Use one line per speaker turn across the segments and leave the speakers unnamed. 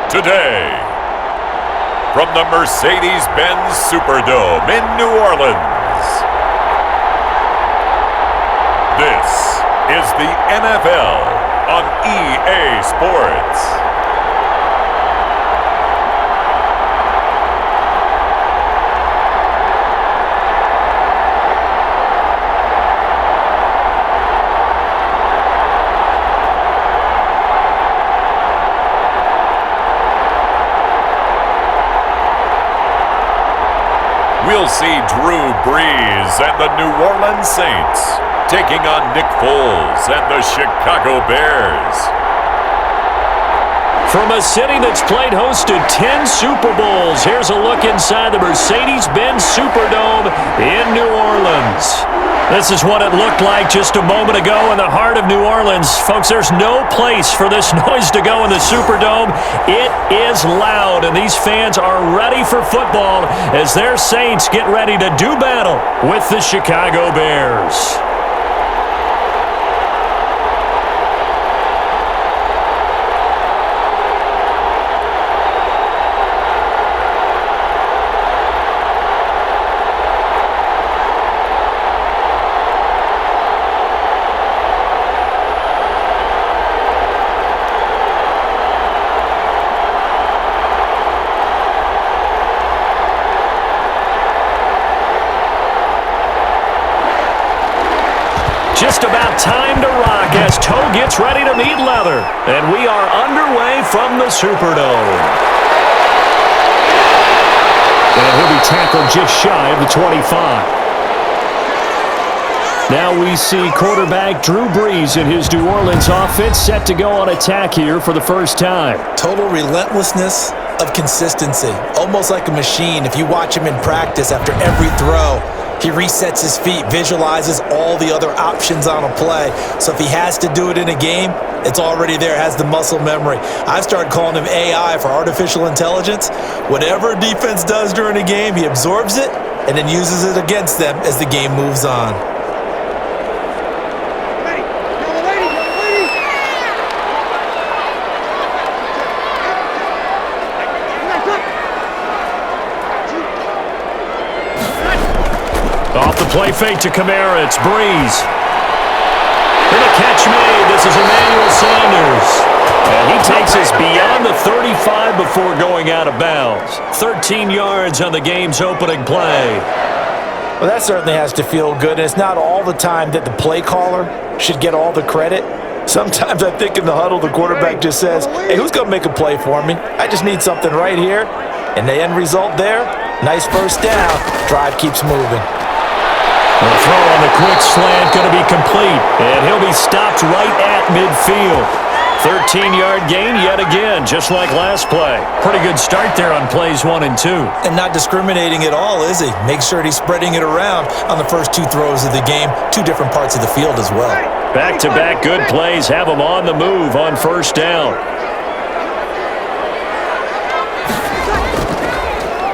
Today, from the Mercedes-Benz Superdome in New Orleans, this is the NFL on EA Sports. We'll see Drew Brees and the New Orleans Saints taking on Nick Foles and the Chicago Bears.
From a city that's played host to 10 Super Bowls, here's a look inside the Mercedes-Benz Superdome in New Orleans. This is what it looked like just a moment ago in the heart of New Orleans. Folks, there's no place for this noise to go in the Superdome. It is loud, and these fans are ready for football as their Saints get ready to do battle with the Chicago Bears. Just about time to rock as toe gets ready to meet leather. And we are underway from the Superdome. And he'll be tackled just shy of the 25. Now we see quarterback Drew Brees in his New Orleans offense set to go on attack here for the first time.
Total relentlessness of consistency. Almost like a machine. If you watch him in practice after every throw, he resets his feet, visualizes all the other options on a play. So if he has to do it in a game, it's already there, has the muscle memory. I've started calling him AI for artificial intelligence. Whatever defense does during a game, he absorbs it and then uses it against them as the game moves on.
Off the play fake to Kamara, it's Brees. And the catch made, this is Emmanuel Sanders. And he takes us beyond the 35 before going out of bounds. 13 yards on the game's opening play.
Well, that certainly has to feel good. And it's not all the time that the play caller should get all the credit. Sometimes I think in the huddle, the quarterback just says, hey, who's going to make a play for me? I just need something right here. And the end result there, nice first down. Drive keeps moving.
The throw on the quick slant going to be complete, and he'll be stopped right at midfield. 13-yard gain yet again, just like last play. Pretty good start there on plays 1 and 2.
And not discriminating at all, is he? Make sure he's spreading it around on the first 2 throws of the game. 2 different parts of the field as well.
Back-to-back good plays have him on the move on first down.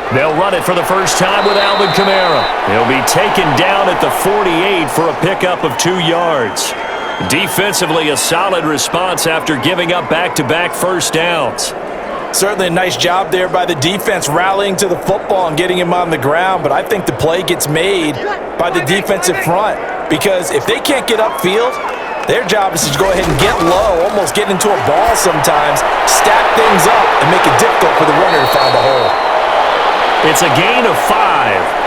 They'll run it for the first time with Alvin Kamara. He'll be taken down at the 48 for a pickup of 2 yards. Defensively, a solid response after giving up back-to-back first downs.
Certainly a nice job there by the defense rallying to the football and getting him on the ground, but I think the play gets made by the defensive front because if they can't get upfield, their job is to go ahead and get low, almost get into a ball sometimes, stack things up, and make it difficult for the runner to find a hole.
It's a gain of 5,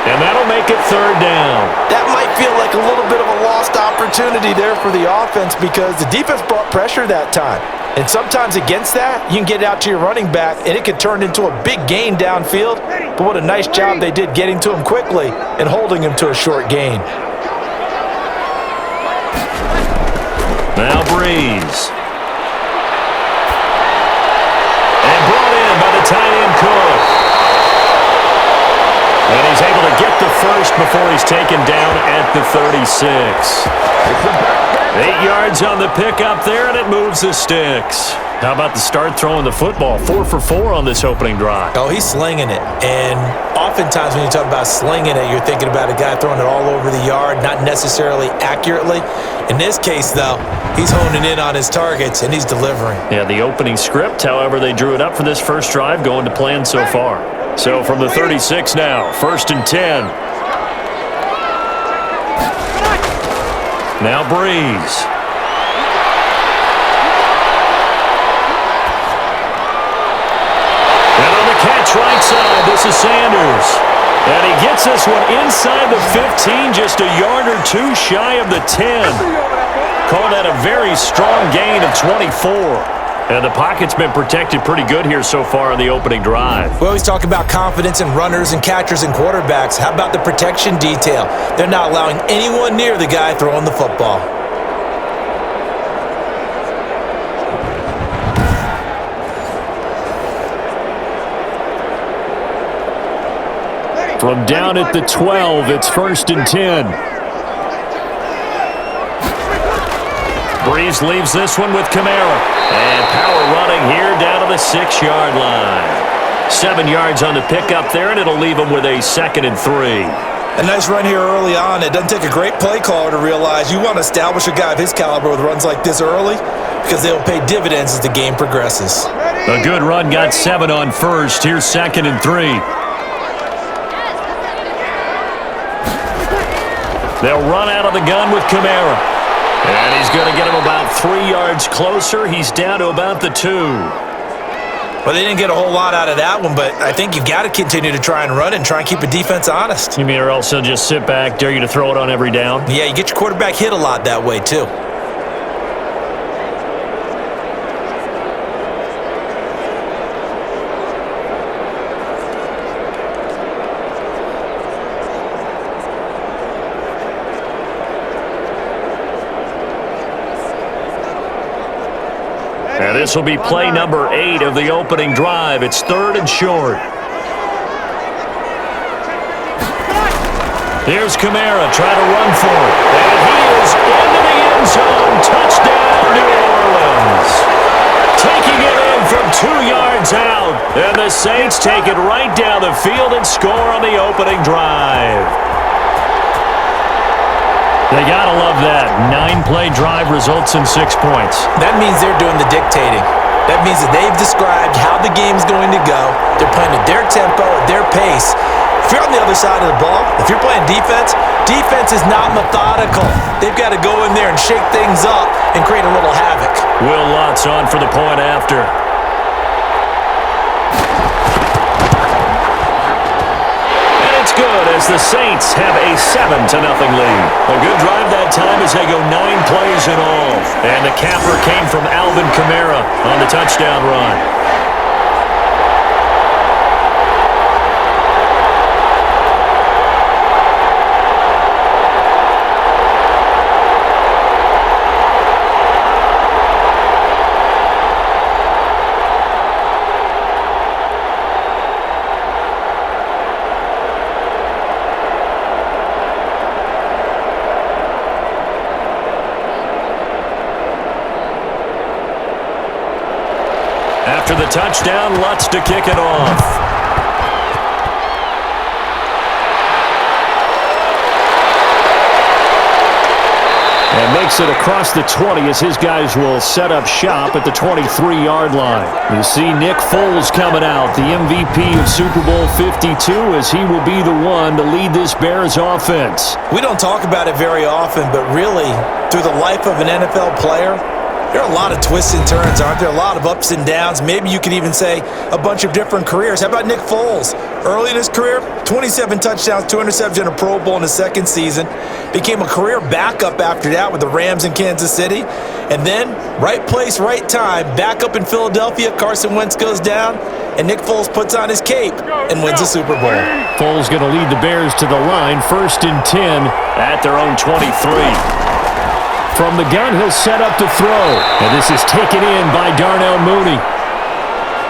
and that'll make it third down.
That might feel like a little bit of a lost opportunity there for the offense because the defense brought pressure that time. And sometimes against that, you can get it out to your running back, and it can turn into a big gain downfield. But what a nice job they did getting to him quickly and holding him to a short gain.
Now Brees. And brought in by the tight end Cook. And he's able to get the first before he's taken down at the 36. 8 yards on the pickup there, and it moves the sticks. How about the start throwing the football? 4 for 4 on this opening drive.
Oh, he's slinging it. And oftentimes when you talk about slinging it, you're thinking about a guy throwing it all over the yard, not necessarily accurately. In this case, though, He's honing in on his targets, and he's delivering.
Yeah, the opening script, however, they drew it up for this first drive, going to plan so far. So from the 36 now, 1st and 10. Now Brees. And on the catch right side, this is Sanders. And he gets this one inside the 15, just a yard or two shy of the 10. Call that a very strong gain of 24. And the pocket's been protected pretty good here so far on the opening drive.
We always talk about confidence in runners and catchers and quarterbacks. How about the protection detail? They're not allowing anyone near the guy throwing the football.
From down at the 12, it's 1st and 10. Brees leaves this one with Kamara. And power running here down to the 6-yard line. 7 yards on the pickup there, and it'll leave him with a 2nd and 3.
A nice run here early on. It doesn't take a great play caller to realize you want to establish a guy of his caliber with runs like this early because they'll pay dividends as the game progresses.
A good run got 7 on 1st. Here's 2nd and 3. They'll run out of the gun with Kamara. And he's going to get him about 3 yards closer. He's down to about the 2.
Well, they didn't get a whole lot out of that one, but I think you've got to continue to try and run and try and keep a defense honest.
You mean or else he'll just sit back, dare you to throw it on every down?
Yeah, you get your quarterback hit a lot that way, too.
And this will be play number 8 of the opening drive. It's 3rd and short. Here's Kamara trying to run for it. And he is into the end zone. Touchdown, New Orleans. Taking it in from 2 yards out. And the Saints take it right down the field and score on the opening drive. They got to love that. 9-play drive results in 6 points.
That means they're doing the dictating. That means that they've described how the game's going to go. They're playing at their tempo, at their pace. If you're on the other side of the ball, if you're playing defense, defense is not methodical. They've got to go in there and shake things up and create a little havoc.
Will Lutz on for the point after. Good as the Saints have a 7-0 lead. A good drive that time as they go 9 plays in all. And the capper came from Alvin Kamara on the touchdown run. After the touchdown, Lutz to kick it off. And makes it across the 20 as his guys will set up shop at the 23-yard line. You see Nick Foles coming out, the MVP of Super Bowl 52, as he will be the one to lead this Bears offense.
We don't talk about it very often, but really, through the life of an NFL player, there are a lot of twists and turns, aren't there? A lot of ups and downs. Maybe you could even say a bunch of different careers. How about Nick Foles? Early in his career, 27 touchdowns, 2 interceptions, and a Pro Bowl in his 2nd season. Became a career backup after that with the Rams in Kansas City. And then, right place, right time, back up in Philadelphia. Carson Wentz goes down, and Nick Foles puts on his cape and wins the Super Bowl.
Foles going to lead the Bears to the line, 1st and 10 at their own 23. From the gun, he'll set up to throw. And this is taken in by Darnell Mooney.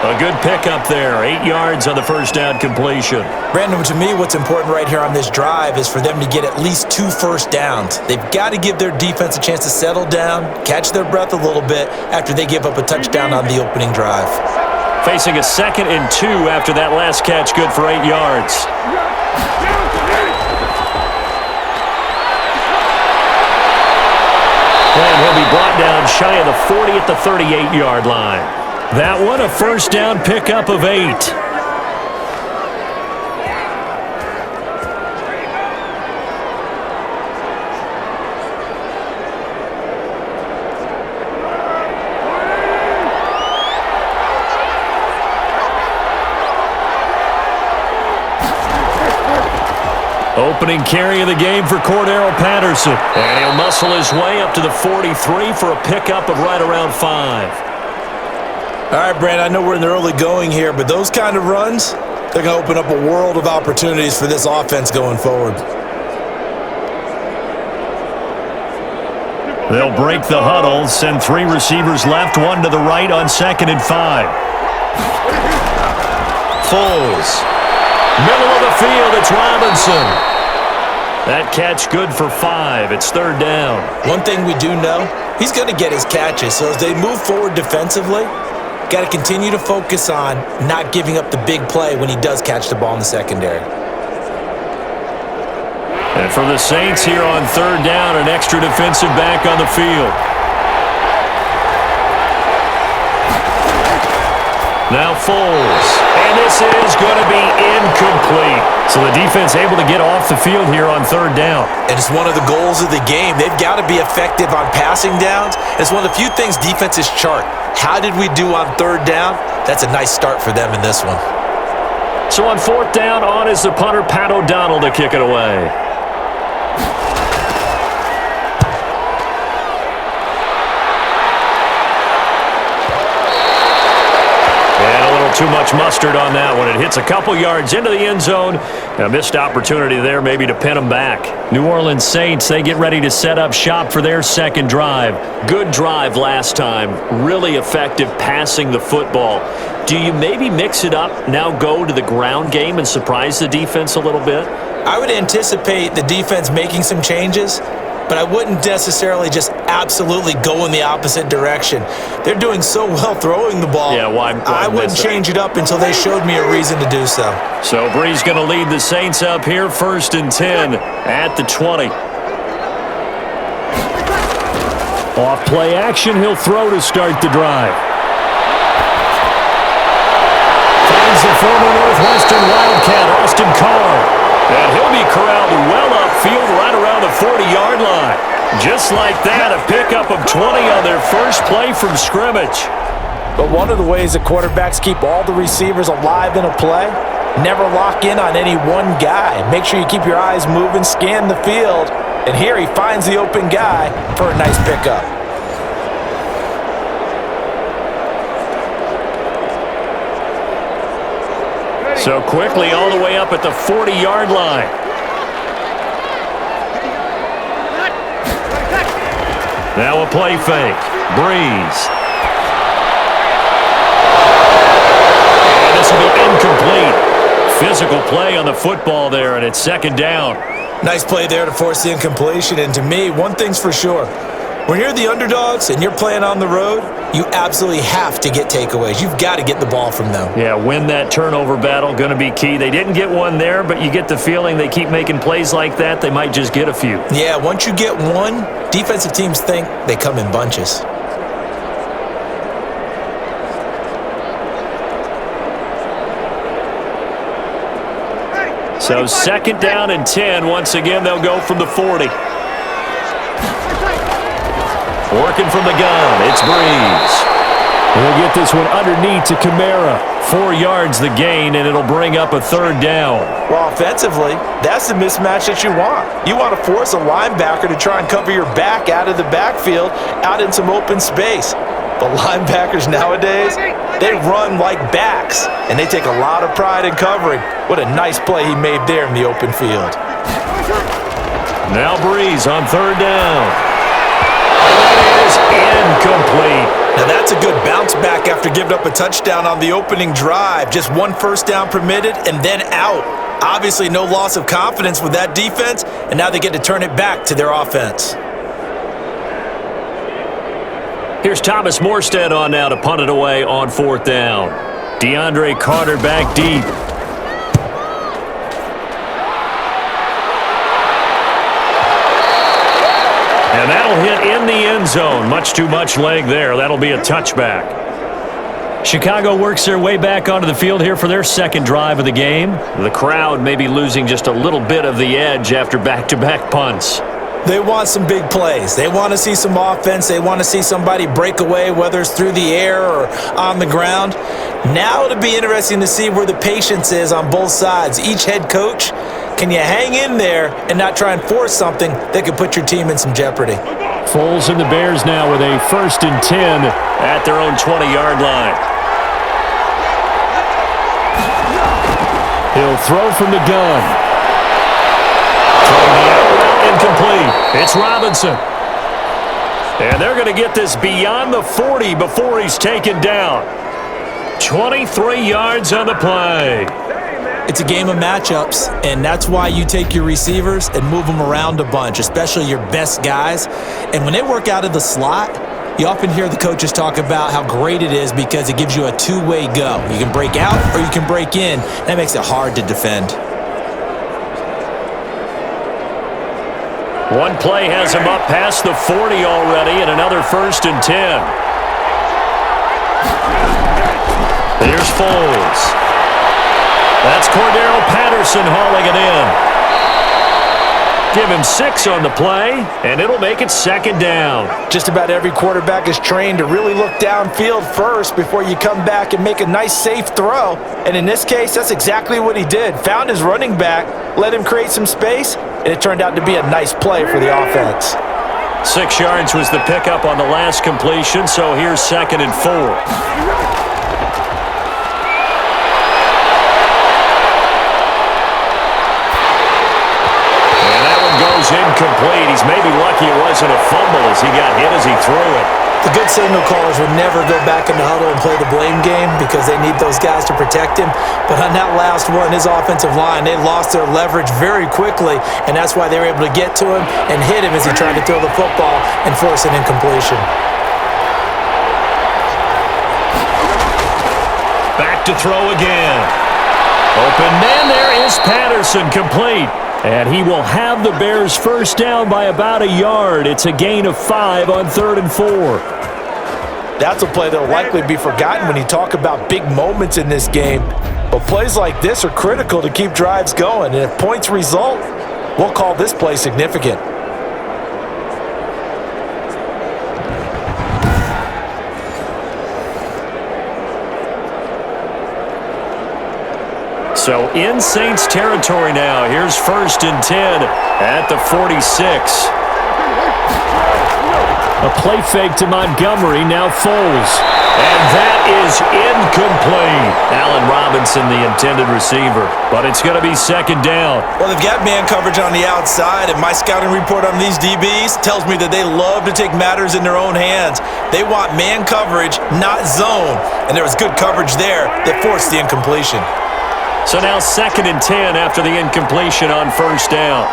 A good pickup there. 8 yards on the first down completion.
Brandon, to me, what's important right here on this drive is for them to get at least 2 first downs. They've got to give their defense a chance to settle down, catch their breath a little bit after they give up a touchdown on the opening drive.
Facing a 2nd and 2 after that last catch, good for 8 yards. And he'll be brought down shy of the 40 at the 38-yard line. That one, a first down pickup of 8. Opening carry of the game for Cordero Patterson. And he'll muscle his way up to the 43 for a pickup of right around 5.
All right, Brandon, I know we're in the early going here, but those kind of runs, they're going to open up a world of opportunities for this offense going forward.
They'll break the huddle, send 3 receivers left, 1 to the right on 2nd and 5. Foles. Middle of the field, it's Robinson. That catch good for 5. It's 3rd down.
One thing we do know, he's going to get his catches. So as they move forward defensively, got to continue to focus on not giving up the big play when he does catch the ball in the secondary.
And for the Saints here on 3rd down, an extra defensive back on the field. Now Foles. And this is going to be incomplete. So the defense able to get off the field here on 3rd down.
And it's one of the goals of the game. They've got to be effective on passing downs. It's one of the few things defenses chart. How did we do on 3rd down? That's a nice start for them in this one.
So on 4th down, on is the punter, Pat O'Donnell, to kick it away. Too much mustard on that one. It hits a couple yards into the end zone. A missed opportunity there maybe to pin them back. New Orleans Saints, they get ready to set up shop for their 2nd drive. Good drive last time. Really effective passing the football. Do you maybe mix it up, now go to the ground game and surprise the defense a little bit?
I would anticipate the defense making some changes, but I wouldn't necessarily just absolutely go in the opposite direction. They're doing so well throwing the ball.
Yeah, why
I wouldn't change it up until they showed me a reason to do so.
So Brees going to lead the Saints up here, 1st and 10 at the 20. Off play action, he'll throw to start the drive. Finds the former Northwestern Wildcat, Austin Carr. And he'll be corralled well upfield right around the 40-yard line. Just like that, a pickup of 20 on their first play from scrimmage.
But one of the ways that quarterbacks keep all the receivers alive in a play, never lock in on any one guy. Make sure you keep your eyes moving, scan the field. And here he finds the open guy for a nice pickup.
So quickly all the way up at the 40-yard line. Now a play fake. Brees. And this will be incomplete. Physical play on the football there, and it's 2nd down.
Nice play there to force the incompletion. And to me, one thing's for sure. When you're the underdogs and you're playing on the road, you absolutely have to get takeaways. You've got to get the ball from them.
Yeah, win that turnover battle, going to be key. They didn't get one there, but you get the feeling they keep making plays like that, they might just get a few.
Yeah, once you get one, defensive teams think they come in bunches.
So 2nd down and 10. Once again, they'll go from the 40. Working from the gun, it's Brees. He'll get this one underneath to Kamara. 4 yards the gain, and it'll bring up a 3rd down.
Well, offensively, that's the mismatch that you want. You want to force a linebacker to try and cover your back out of the backfield, out in some open space. But linebackers nowadays, they run like backs, and they take a lot of pride in covering. What a nice play he made there in the open field.
Now Brees on 3rd down. That is incomplete.
Now that's a good bounce back after giving up a touchdown on the opening drive. Just 1 first down permitted and then out. Obviously no loss of confidence with that defense, and now they get to turn it back to their offense.
Here's Thomas Morstead on now to punt it away on 4th down. DeAndre Carter back deep. And that'll hit in the end zone. Much too much leg there. That'll be a touchback. Chicago works their way back onto the field here for their second drive of the game. The crowd may be losing just a little bit of the edge after back-to-back punts.
They want some big plays. They want to see some offense. They want to see somebody break away, whether it's through the air or on the ground. Now it'll be interesting to see where the patience is on both sides. Each head coach, can you hang in there and not try and force something that could put your team in some jeopardy?
Foles and the Bears now with a 1st and 10 at their own 20-yard line. He'll throw from the gun. Throwing the incomplete. It's Robinson. And they're going to get this beyond the 40 before he's taken down. 23 yards on the play.
It's a game of matchups, and that's why you take your receivers and move them around a bunch, especially your best guys. And when they work out of the slot, you often hear the coaches talk about how great it is because it gives you a two-way go. You can break out or you can break in. That makes it hard to defend.
One play has him up past the 40 already, and another 1st and 10. Here's Foles. That's Cordero Patterson hauling it in. Give him 6 on the play, and it'll make it 2nd down.
Just about every quarterback is trained to really look downfield first before you come back and make a nice, safe throw. And in this case, that's exactly what he did. Found his running back, let him create some space, and it turned out to be a nice play for the offense.
6 yards was the pickup on the last completion, so here's 2nd and 4. Incomplete. He's maybe lucky it wasn't a fumble as he got hit as he threw it.
The good signal callers would never go back in the huddle and play the blame game because they need those guys to protect him. But on that last one, his offensive line, they lost their leverage very quickly, and that's why they were able to get to him and hit him as he tried to throw the football and force an incompletion.
Back to throw again. Open man, there is Patterson, complete. And he will have the Bears first down by about a yard. It's a gain of 5 on 3rd and 4.
That's a play that will likely be forgotten when you talk about big moments in this game. But plays like this are critical to keep drives going. And if points result, we'll call this play significant.
So in Saints territory now. Here's 1st and 10 at the 46. A play fake to Montgomery, now Foles. And that is incomplete. Allen Robinson, the intended receiver. But it's going to be 2nd down.
Well, they've got man coverage on the outside, and my scouting report on these DBs tells me that they love to take matters in their own hands. They want man coverage, not zone. And there was good coverage there that forced the incompletion.
So now 2nd and 10 after the incompletion on 1st down.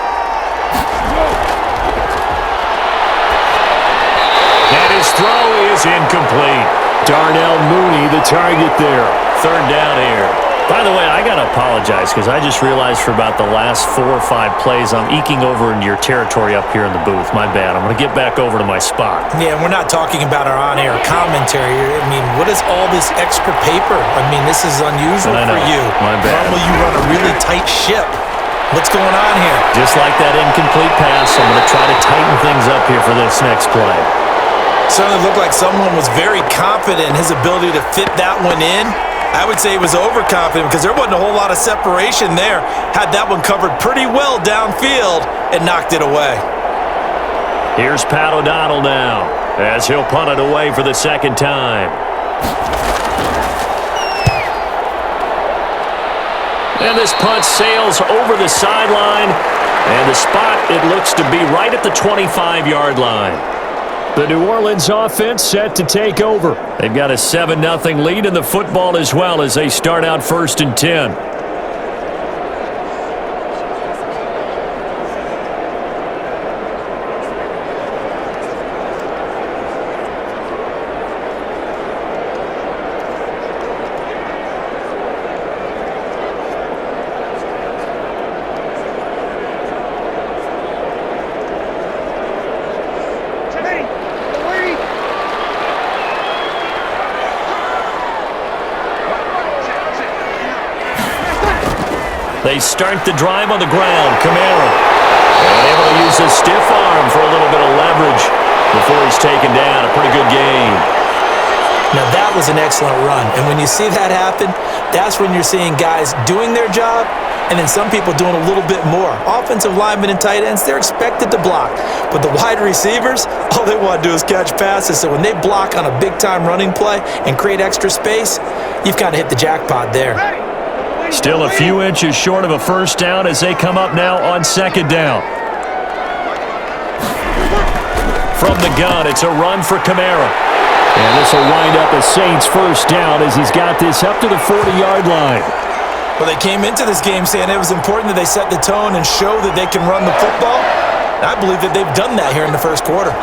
And his throw is incomplete. Darnell Mooney, the target there. 3rd down here. By the way, I got to apologize because I just realized for about the last 4 or 5 plays I'm eking over into your territory up here in the booth. My bad. I'm going to get back over to my spot.
Yeah, we're not talking about our on-air commentary. I mean, what is all this extra paper? I mean, this is unusual for you.
My bad.
Normally you run a really tight ship. What's going on here?
Just like that incomplete pass, I'm going to try to tighten things up here for this next play.
Certainly looked like someone was very confident in his ability to fit that one in. I would say he was overconfident because there wasn't a whole lot of separation there. Had that one covered pretty well downfield and knocked it away.
Here's Pat O'Donnell now as he'll punt it away for the 2nd time. And this punt sails over the sideline, and the spot, it looks to be right at the 25-yard line. The New Orleans offense set to take over. They've got a 7-0 lead in the football as well as they start out 1st and 10. They start the drive on the ground. Kamara. And able to use his stiff arm for a little bit of leverage before he's taken down. A pretty good game.
Now, that was an excellent run. And when you see that happen, that's when you're seeing guys doing their job and then some people doing a little bit more. Offensive linemen and tight ends, they're expected to block. But the wide receivers, all they want to do is catch passes. So when they block on a big-time running play and create extra space, you've kind of hit the jackpot there.
Still a few inches short of a first down as they come up now on second down. From the gun, it's a run for Kamara. And this will wind up a Saints first down as he's got this up to the 40-yard line.
Well, they came into this game saying it was important that they set the tone and show that they can run the football. And I believe that they've done that here in the first quarter.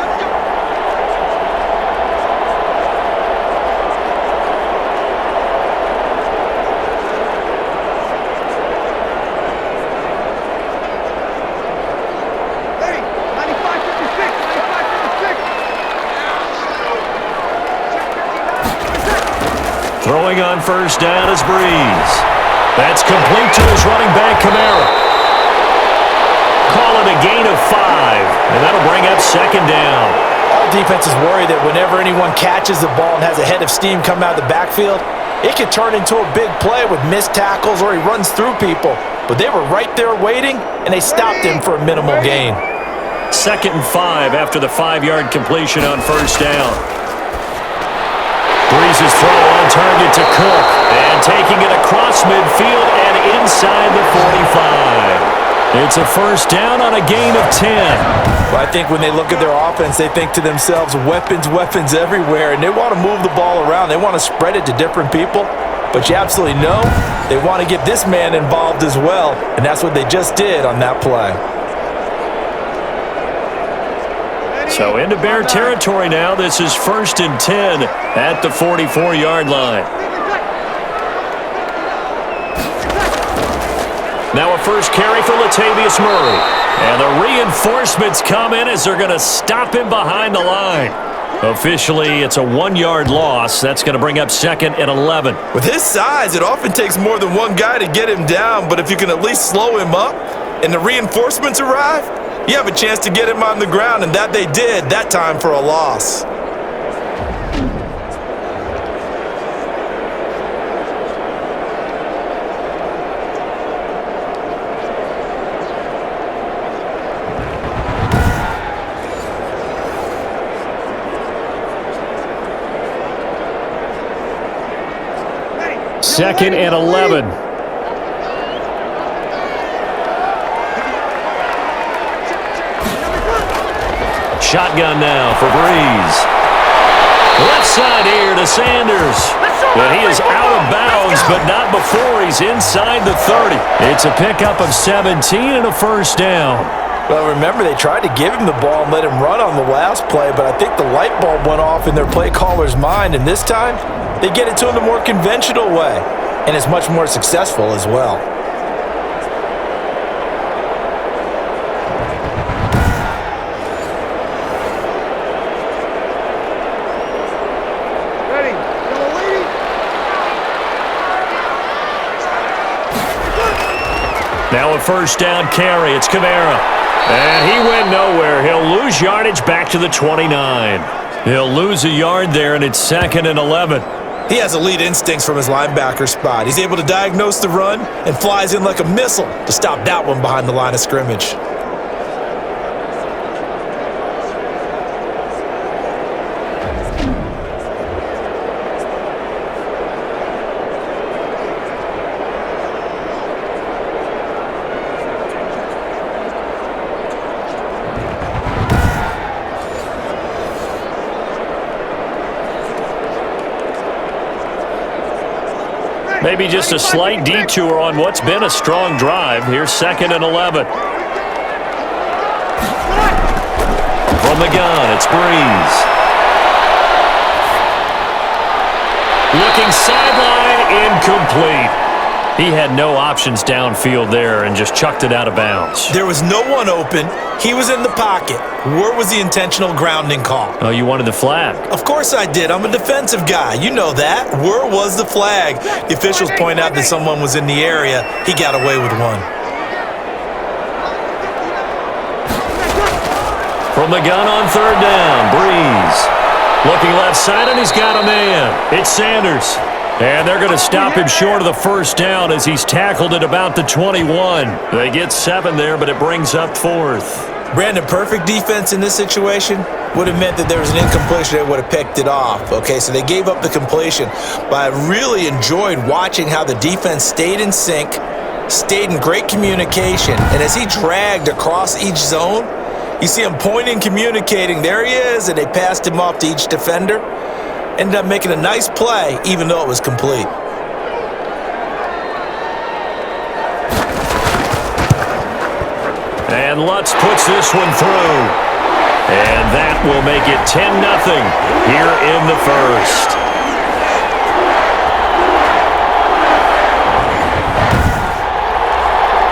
Throwing on first down is Brees. That's complete to his running back, Kamara. Call it a gain of 5, and that'll bring up second down.
All defenses worry that whenever anyone catches the ball and has a head of steam come out of the backfield, it could turn into a big play with missed tackles or he runs through people. But they were right there waiting, and they stopped him for a minimal gain.
Second and 5 after the 5-yard completion on first down. Brees' throw on target to Cook, and taking it across midfield and inside the 45. It's a first down on a gain of 10.
Well, I think when they look at their offense, they think to themselves, weapons, weapons everywhere, and they want to move the ball around. They want to spread it to different people, but you absolutely know they want to get this man involved as well, and that's what they just did on that play.
So into Bear territory now. This is 1st and 10 at the 44-yard line. Now a first carry for Latavius Murray. And the reinforcements come in as they're going to stop him behind the line. Officially, it's a 1-yard loss. That's going to bring up 2nd and 11.
With his size, it often takes more than one guy to get him down, but if you can at least slow him up and the reinforcements arrive, you have a chance to get him on the ground, and that they did, that time for a loss.
Second and 11. Shotgun now for Brees. Left side here to Sanders. But he is out of bounds, but not before he's inside the 30. It's a pickup of 17 and a first down.
Well, remember, they tried to give him the ball and let him run on the last play, but I think the light bulb went off in their play caller's mind, and this time they get it to him the more conventional way, and it's much more successful as well.
Now a first down carry. It's Kamara. And he went nowhere. He'll lose yardage back to the 29. He'll lose a yard there, and it's 2nd and 11.
He has elite instincts from his linebacker spot. He's able to diagnose the run and flies in like a missile to stop that one behind the line of scrimmage.
Maybe just a slight detour on what's been a strong drive. Here's 2nd and 11. From the gun, it's Brees. Looking sideline, incomplete. He had no options downfield there and just chucked it out of bounds.
There was no one open. He was in the pocket. Where was the intentional grounding call?
Oh, you wanted the flag?
Of course I did. I'm a defensive guy. You know that. Where was the flag? The officials point out that someone was in the area. He got away with one.
From the gun on third down, Brees. Looking left side, and he's got a man. It's Sanders. And they're going to stop him short of the first down as he's tackled at about the 21. They get 7 there, but it brings up 4th.
Brandon, perfect defense in this situation would have meant that there was an incompletion. They would have picked it off. Okay, so they gave up the completion. But I really enjoyed watching how the defense stayed in sync, stayed in great communication. And as he dragged across each zone, you see him pointing, communicating. There he is, and they passed him off to each defender. Ended up making a nice play, even though it was complete.
And Lutz puts this one through. And that will make it 10-0 here in the first.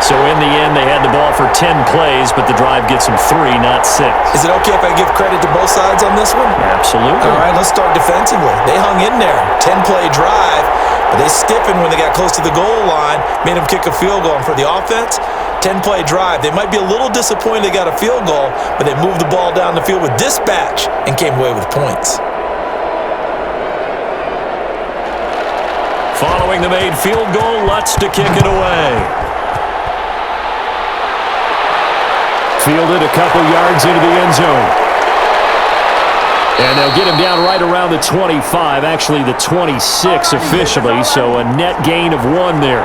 So in the end, they had the ball for 10 plays, but the drive gets them 3, not 6.
Is it okay if I give credit to both sides on this one?
Absolutely.
All right, let's start defensively. They hung in there. 10-play drive, but they stiffened when they got close to the goal line, made them kick a field goal. And for the offense, 10-play drive. They might be a little disappointed they got a field goal, but they moved the ball down the field with dispatch and came away with points.
Following the made field goal, Lutz to kick it away. Fielded a couple yards into the end zone. And they'll get him down right around the 25, actually the 26 officially, so a net gain of 1 there.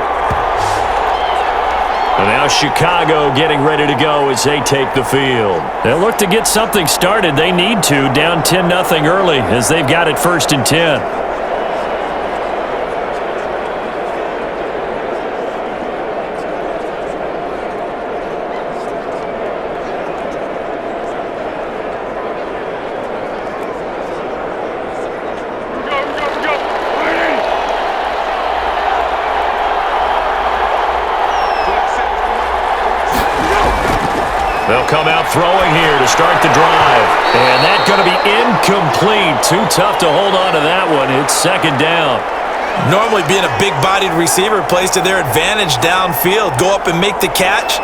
And now Chicago getting ready to go as they take the field. They'll look to get something started. They need to, down 10-0 early as they've got it 1st and 10. They'll come out throwing here to start the drive. And that's going to be incomplete. Too tough to hold on to that one. It's 2nd down.
Normally being a big-bodied receiver plays to their advantage downfield. Go up and make the catch,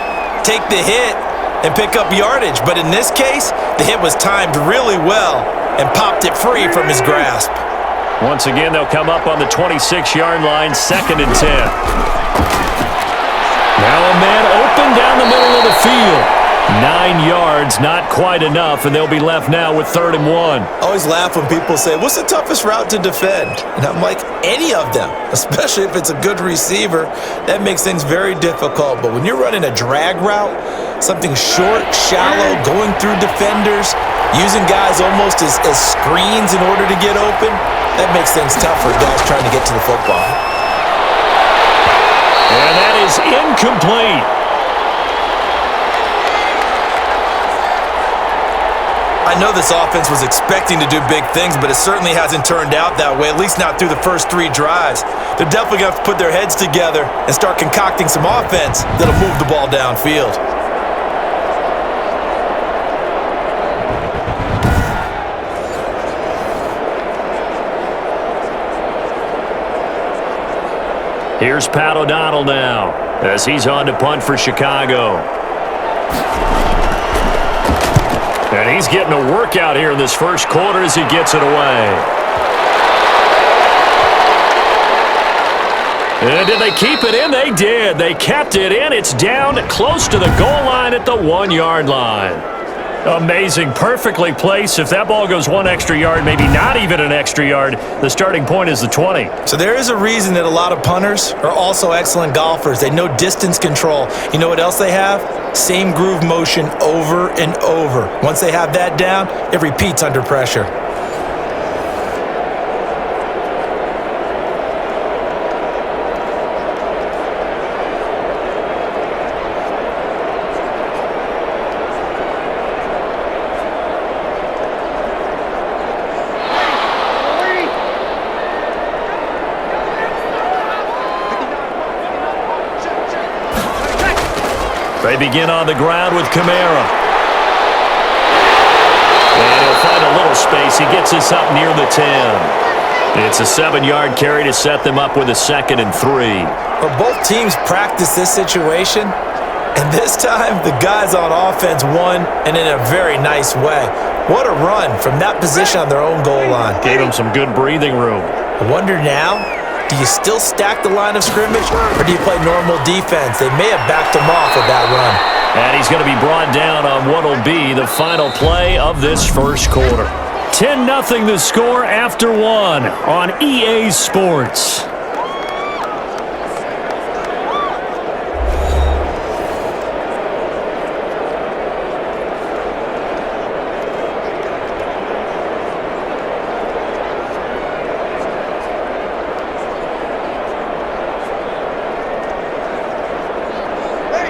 take the hit, and pick up yardage. But in this case, the hit was timed really well and popped it free from his grasp.
Once again, they'll come up on the 26-yard line, 2nd and 10. Now a man open down the middle of the field. 9 yards, not quite enough, and they'll be left now with 3rd and 1.
I always laugh when people say, what's the toughest route to defend? And I'm like, any of them, especially if it's a good receiver. That makes things very difficult. But when you're running a drag route, something short, shallow, going through defenders, using guys almost as screens in order to get open, that makes things tough for guys trying to get to the football.
And that is incomplete.
I know this offense was expecting to do big things, but it certainly hasn't turned out that way, at least not through the first 3 drives. They're definitely going to have to put their heads together and start concocting some offense that'll move the ball downfield.
Here's Pat O'Donnell now as he's on to punt for Chicago. And he's getting a workout here in this first quarter as he gets it away. And did they keep it in? They did. They kept it in. It's down close to the goal line at the 1-yard line. Amazing. Perfectly placed. If that ball goes 1 extra yard, maybe not even an extra yard, the starting point is the 20.
So there is a reason that a lot of punters are also excellent golfers. They know distance control. You know what else they have? Same groove motion over and over. Once they have that down, it repeats under pressure.
They begin on the ground with Kamara. And he'll find a little space. He gets us up near the 10. It's a 7-yard carry to set them up with a 2nd and 3.
Well, both teams practice this situation, and this time the guys on offense won, and in a very nice way. What a run from that position on their own goal line.
Gave them some good breathing room.
I wonder now, do you still stack the line of scrimmage, or do you play normal defense? They may have backed him off with that run.
And he's going to be brought down on what will be the final play of this first quarter. 10-0 the score after 1 on EA Sports.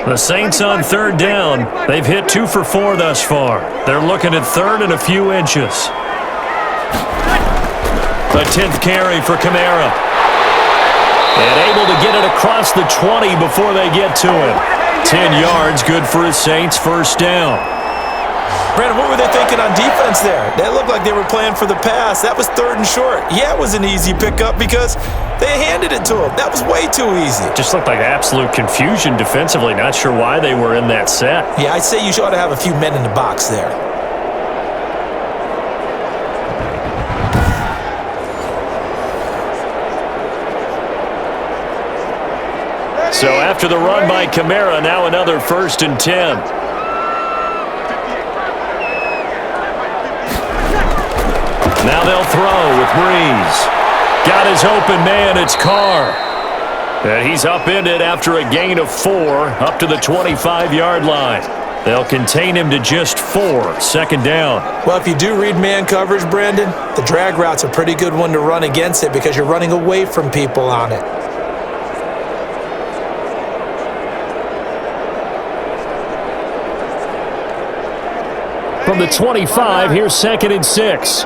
The Saints on 3rd down. They've hit 2 for 4 thus far. They're looking at 3rd and a few inches. The 10th carry for Kamara. And able to get it across the 20 before they get to him. 10 yards, good for a Saints first down.
Brandon, what were they thinking on defense there? They looked like they were playing for the pass. That was 3rd and short. Yeah, it was an easy pickup because they handed it to him. That was way too easy.
Just looked like absolute confusion defensively. Not sure why they were in that set.
Yeah, I'd say you ought to have a few men in the box there.
So after the run by Kamara, now another 1st and 10. Now they'll throw with Brees. Got his open man, it's Carr. And he's upended after a gain of 4 up to the 25-yard line. They'll contain him to just 4, 2nd down.
Well, if you do read man coverage, Brandon, the drag route's a pretty good one to run against it because you're running away from people on it.
From the 25, here's 2nd and 6.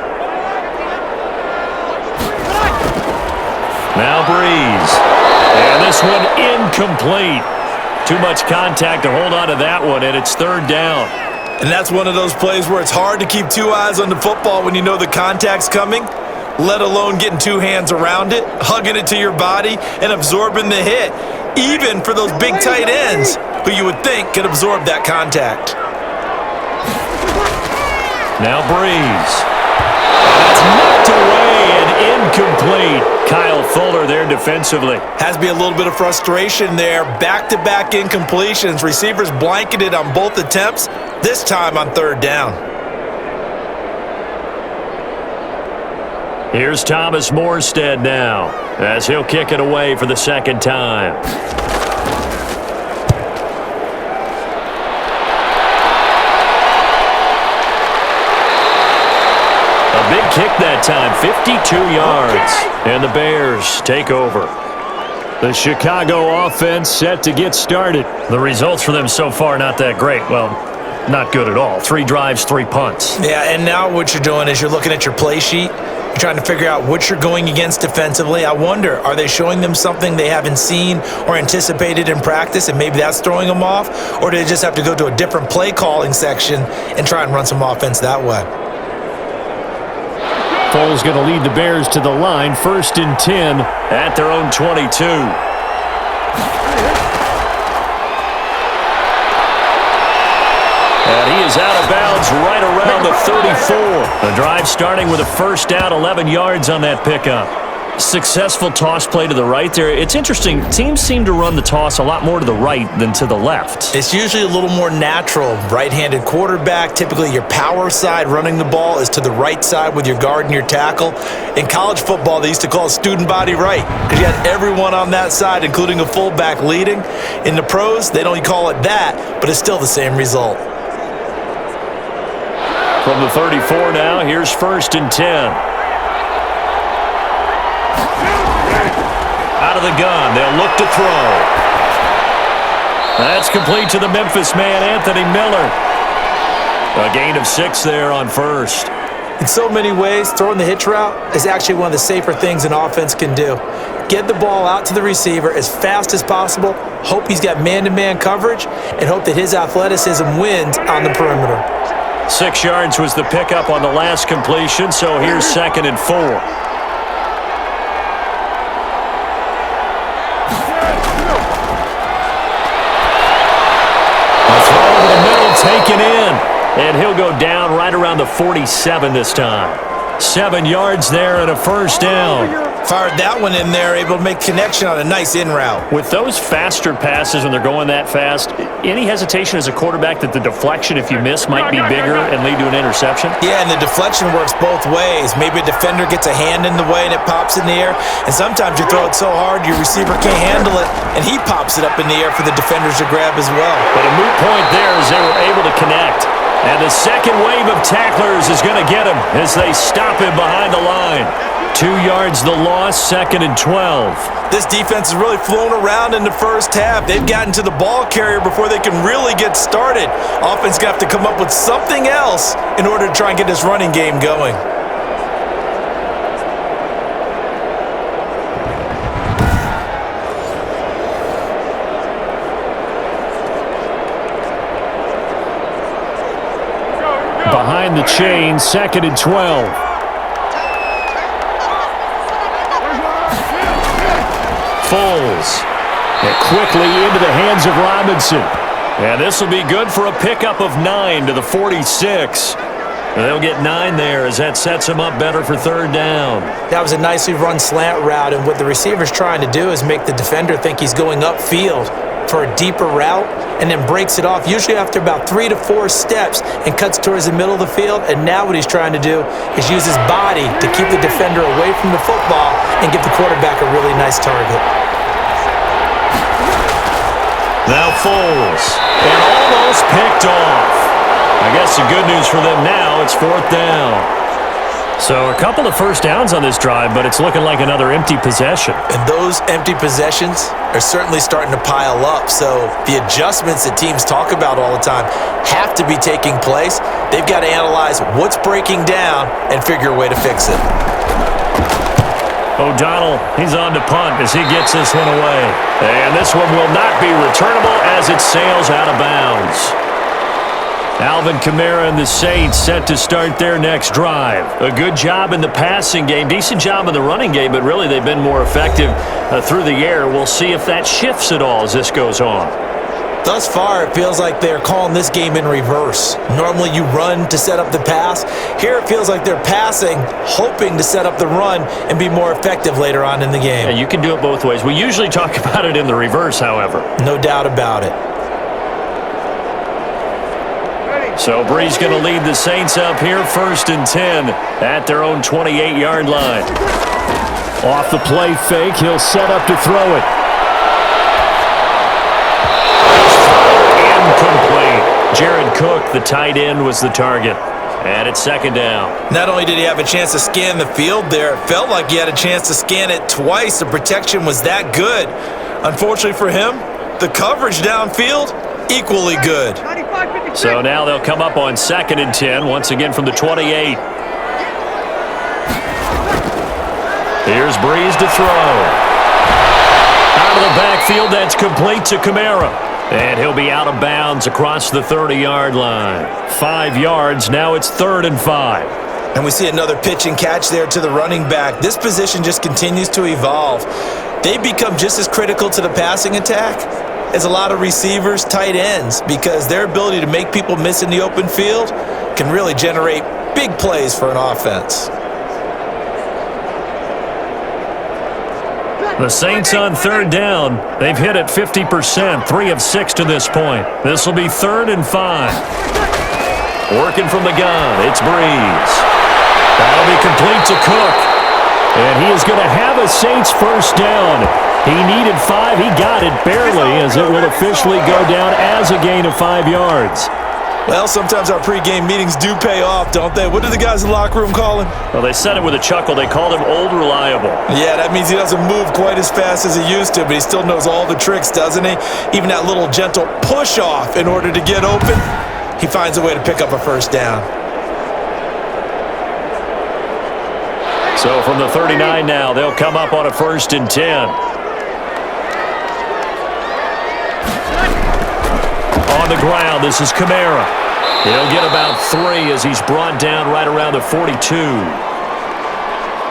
Now Brees. And this one incomplete. Too much contact to hold on to that one, and it's 3rd down.
And that's one of those plays where it's hard to keep 2 eyes on the football when you know the contact's coming, let alone getting 2 hands around it, hugging it to your body, and absorbing the hit, even for those big tight ends who you would think could absorb that contact.
Now Brees. That's knocked away and incomplete. Kyle Fuller there defensively.
Has to be a little bit of frustration there. Back-to-back incompletions. Receivers blanketed on both attempts, this time on 3rd down.
Here's Thomas Morstead now, as he'll kick it away for the 2nd time. A big kick that time, 52 yards. And the Bears take over. The Chicago offense set to get started. The results for them so far not that great. Well, not good at all. 3 drives, 3 punts.
Yeah, and now what you're doing is you're looking at your play sheet. You're trying to figure out what you're going against defensively. I wonder, are they showing them something they haven't seen or anticipated in practice, and maybe that's throwing them off? Or do they just have to go to a different play calling section and try and run some offense that way?
Foles going to lead the Bears to the line, 1st and 10 at their own 22. And he is out of bounds right around the 34. The drive starting with a 1st down, 11 yards on that pickup. Successful toss play to the right there. It's interesting. Teams seem to run the toss a lot more to the right than to the left.
It's usually a little more natural. Right-handed quarterback, typically your power side running the ball is to the right side with your guard and your tackle. In college football, they used to call it student body right because you had everyone on that side, including a fullback leading. In the pros, they don't call it that, but it's still the same result.
From the 34 now, here's 1st and 10. Out of the gun, they'll look to throw. That's complete to the Memphis man, Anthony Miller. A gain of 6 there on 1st.
In so many ways, throwing the hitch route is actually one of the safer things an offense can do. Get the ball out to the receiver as fast as possible, hope he's got man-to-man coverage, and hope that his athleticism wins on the perimeter.
6 yards was the pickup on the last completion, so here's 2nd and 4. A throw over the middle, taken in, and he'll go down right around the 47 this time. 7 yards there and a first down.
Fired that one in there, able to make connection on a nice in route.
With those faster passes when they're going that fast, any hesitation as a quarterback that the deflection, if you miss, might be bigger and lead to an interception?
Yeah, and the deflection works both ways. Maybe a defender gets a hand in the way and it pops in the air, and sometimes you throw it so hard your receiver can't handle it, and he pops it up in the air for the defenders to grab as well.
But a moot point there as they were able to connect. And the second wave of tacklers is going to get him as they stop him behind the line. 2 yards the loss, 2nd and 12.
This defense has really flown around in the first half. They've gotten to the ball carrier before they can really get started. Offense going to have to come up with something else in order to try and get this running game going.
Behind the chain, 2nd and 12. Foles. And quickly into the hands of Robinson. And this will be good for a pickup of 9 to the 46. And they'll get 9 there as that sets them up better for 3rd down.
That was a nicely run slant route, and what the receiver's trying to do is make the defender think he's going upfield for a deeper route and then breaks it off, usually after about 3 to 4 steps, and cuts towards the middle of the field. And now what he's trying to do is use his body to keep the defender away from the football and give the quarterback a really nice target.
Now Foles, and almost picked off. I guess the good news for them now, it's 4th down. So a couple of first downs on this drive, but it's looking like another empty possession.
And those empty possessions are certainly starting to pile up. So the adjustments that teams talk about all the time have to be taking place. They've got to analyze what's breaking down and figure a way to fix it.
O'Donnell, he's on to punt as he gets this one away. And this one will not be returnable as it sails out of bounds. Alvin Kamara and the Saints set to start their next drive. A good job in the passing game, decent job in the running game, but really they've been more effective through the air. We'll see if that shifts at all as this goes on.
Thus far, it feels like they're calling this game in reverse. Normally you run to set up the pass. Here it feels like they're passing, hoping to set up the run and be more effective later on in the game.
Yeah, you can do it both ways. We usually talk about it in the reverse, however.
No doubt about it.
So Brees going to lead the Saints up here, 1st and 10 at their own 28-yard line. Off the play fake, he'll set up to throw it. Incomplete. Jared Cook, the tight end, was the target. And it's 2nd down.
Not only did he have a chance to scan the field there, it felt like he had a chance to scan it twice. The protection was that good. Unfortunately for him, the coverage downfield, equally good.
So now they'll come up on 2nd and 10, once again from the 28. Here's Brees to throw. Out of the backfield, that's complete to Kamara. And he'll be out of bounds across the 30-yard line. 5 yards, now it's 3rd and 5.
And we see another pitch and catch there to the running back. This position just continues to evolve. They become just as critical to the passing attack as a lot of receivers, tight ends, because their ability to make people miss in the open field can really generate big plays for an offense.
The Saints on 3rd down. They've hit it 50%, 3 of 6 to this point. This will be 3rd and 5. Working from the gun, it's Brees. That'll be complete to Cook. And he is going to have a Saints first down. He needed 5. He got it barely as it will officially go down as a gain of 5 yards.
Well, sometimes our pregame meetings do pay off, don't they? What do the guys in the locker room call him?
Well, they said it with a chuckle. They called him Old Reliable.
Yeah, that means he doesn't move quite as fast as he used to, but he still knows all the tricks, doesn't he? Even that little gentle push-off in order to get open, he finds a way to pick up a first down.
So from the 39 now, they'll come up on a 1st and 10. On the ground, this is Kamara. He'll get about 3 as he's brought down right around the 42.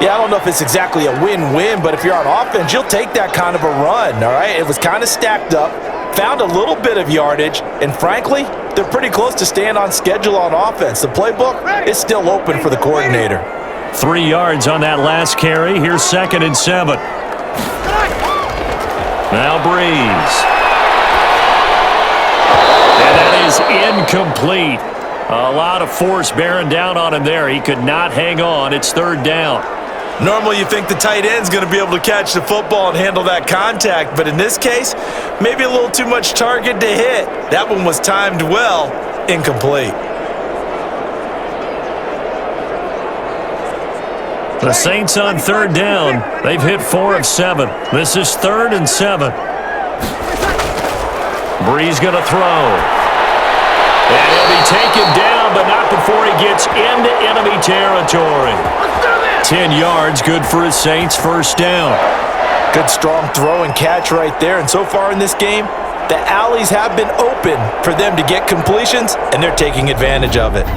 Yeah, I don't know if it's exactly a win-win, but if you're on offense, you'll take that kind of a run, all right? It was kind of stacked up, found a little bit of yardage, and frankly, they're pretty close to staying on schedule on offense. The playbook is still open for the coordinator.
3 yards on that last carry. Here's 2nd and 7. Now Brees. And that is incomplete. A lot of force bearing down on him there. He could not hang on. It's 3rd down.
Normally you think the tight end's going to be able to catch the football and handle that contact, but in this case, maybe a little too much target to hit. That one was timed well, incomplete.
The Saints on 3rd down. They've hit 4 of 7. This is 3rd and 7. Brees going to throw. And he'll be taken down, but not before he gets into enemy territory. 10 yards, good for his Saints, 1st down.
Good strong throw and catch right there. And so far in this game, the alleys have been open for them to get completions, and they're taking advantage of it.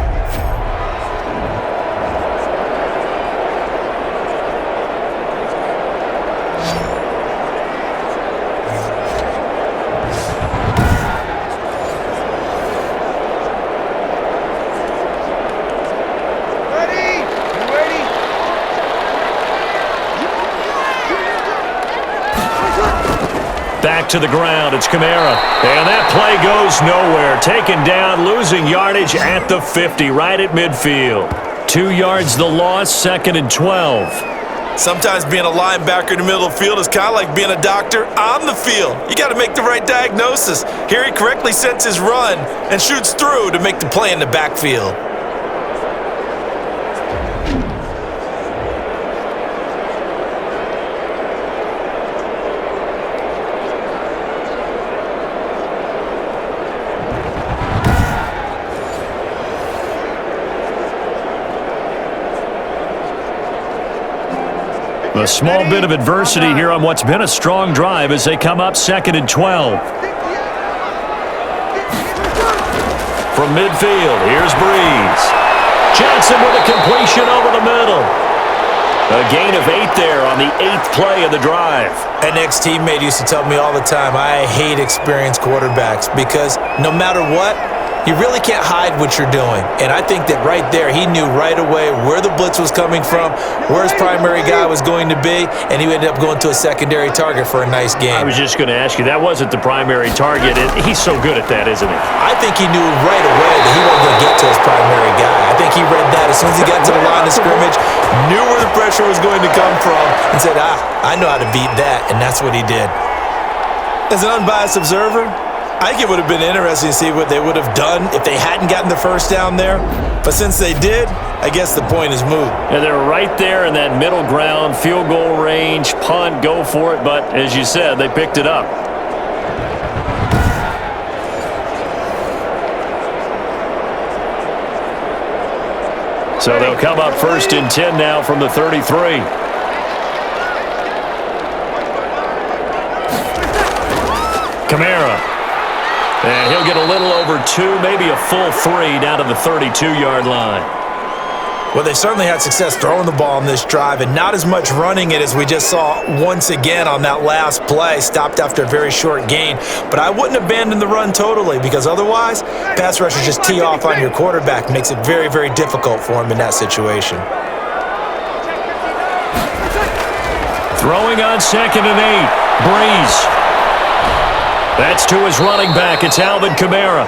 Back to the ground, it's Kamara. And that play goes nowhere. Taken down, losing yardage at the 50, right at midfield. 2 yards the loss, 2nd and 12.
Sometimes being a linebacker in the middle of the field is kind of like being a doctor on the field. You got to make the right diagnosis. Here he correctly sets his run and shoots through to make the play in the backfield.
A small bit of adversity here on what's been a strong drive as they come up 2nd and 12. From midfield, here's Brees. Johnson with a completion over the middle. A gain of 8 there on the 8th play of the drive.
An ex-teammate used to tell me all the time, I hate experienced quarterbacks because no matter what, you really can't hide what you're doing. And I think that right there, he knew right away where the blitz was coming from, where his primary guy was going to be, and he ended up going to a secondary target for a nice game.
I was just going to ask you, that wasn't the primary target. He's so good at that, isn't he?
I think he knew right away that he wasn't going to get to his primary guy. I think he read that as soon as he got to the line of scrimmage, knew where the pressure was going to come from, and said, I know how to beat that, and that's what he did. As an unbiased observer, I think it would have been interesting to see what they would have done if they hadn't gotten the 1st down there. But since they did, I guess the point is moot.
And they're right there in that middle ground, field goal range, punt, go for it. But as you said, they picked it up. So they'll come up 1st and 10 now from the 33. Kamara. And he'll get a little over 2, maybe a full 3 down to the 32-yard line.
Well, they certainly had success throwing the ball on this drive and not as much running it as we just saw once again on that last play. Stopped after a very short gain. But I wouldn't abandon the run totally because otherwise, pass rushers just tee off on your quarterback. Makes it very, very difficult for him in that situation.
Throwing on 2nd and 8. Brees. That's to his running back. It's Alvin Kamara.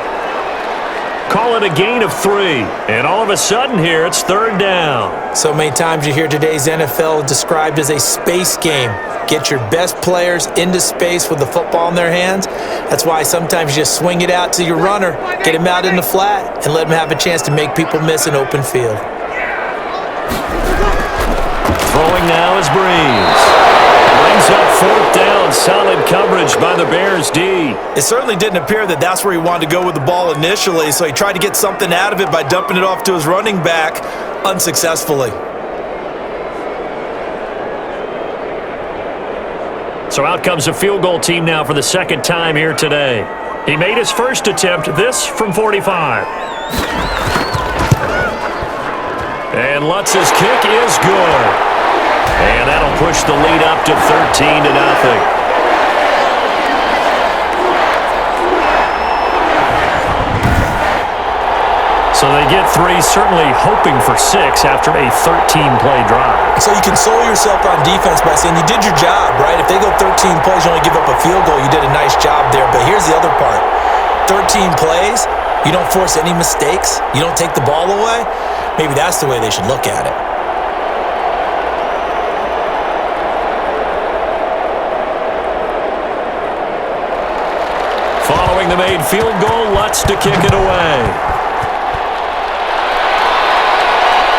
Call it a gain of 3. And all of a sudden here, it's 3rd down.
So many times you hear today's NFL described as a space game. Get your best players into space with the football in their hands. That's why sometimes you just swing it out to your runner, get him out in the flat, and let him have a chance to make people miss an open field.
Throwing now is Brees. Brings up 4th down, solid coverage by the Bears D.
It certainly didn't appear that that's where he wanted to go with the ball initially, so he tried to get something out of it by dumping it off to his running back unsuccessfully.
So out comes a field goal team now for the second time here today. He made his first attempt, this from 45. And Lutz's kick is good. And that'll push the lead up to 13-0. So they get 3, certainly hoping for 6 after a 13-play drive.
So you console yourself on defense by saying you did your job, right? If they go 13 plays, you only give up a field goal, you did a nice job there. But here's the other part. 13 plays, you don't force any mistakes, you don't take the ball away. Maybe that's the way they should look at it.
Following the made field goal, Lutz to kick it away.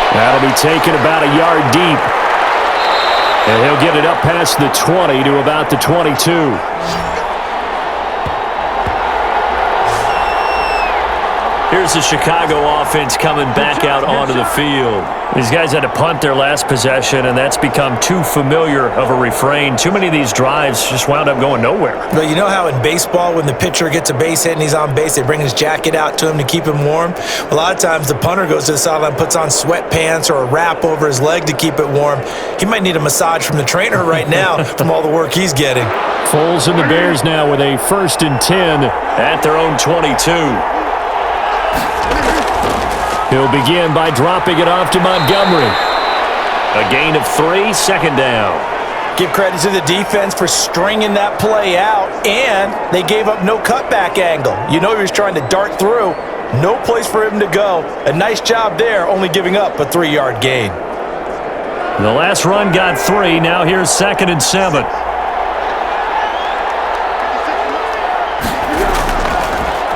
That'll be taken about a yard deep. And he'll get it up past the 20 to about the 22. Here's the Chicago offense coming back out onto the field. These guys had to punt their last possession, and that's become too familiar of a refrain. Too many of these drives just wound up going nowhere.
But you know how in baseball, when the pitcher gets a base hit and he's on base, they bring his jacket out to him to keep him warm? A lot of times the punter goes to the sideline, puts on sweatpants or a wrap over his leg to keep it warm. He might need a massage from the trainer right now from all the work he's getting.
Foles and the Bears now with a 1st and 10 at their own 22. He'll begin by dropping it off to Montgomery. A gain of 3, second down.
Give credit to the defense for stringing that play out, and they gave up no cutback angle. You know he was trying to dart through. No place for him to go. A nice job there, only giving up a 3-yard gain.
The last run got 3. Now here's 2nd and 7.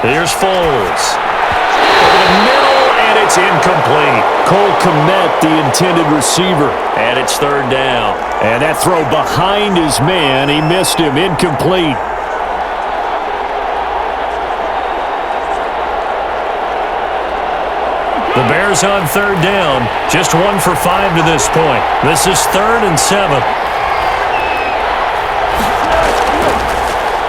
Here's Foles. Over the middle, and it's incomplete. Cole Kmet, the intended receiver. And it's 3rd down. And that throw behind his man, he missed him, incomplete. The Bears on 3rd down, just 1 for 5 to this point. This is 3rd and 7.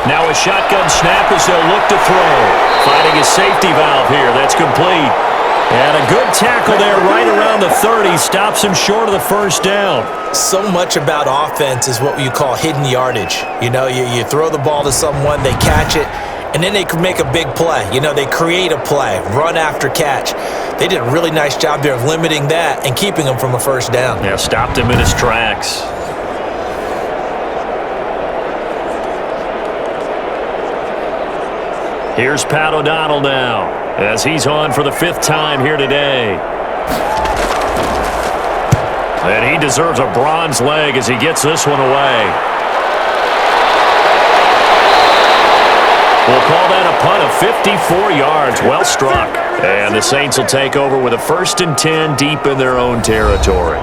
Now a shotgun snap as they'll look to throw. Finding a safety valve here. That's complete. And a good tackle there right around the 30. Stops him short of the 1st down.
So much about offense is what you call hidden yardage. You know, you throw the ball to someone, they catch it, and then they can make a big play. You know, they create a play, run after catch. They did a really nice job there of limiting that and keeping him from a 1st down.
Yeah, stopped him in his tracks. Here's Pat O'Donnell now, as he's on for the 5th time here today. And he deserves a bronze leg as he gets this one away. We'll call that a punt of 54 yards. Well struck. And the Saints will take over with a 1st and 10 deep in their own territory.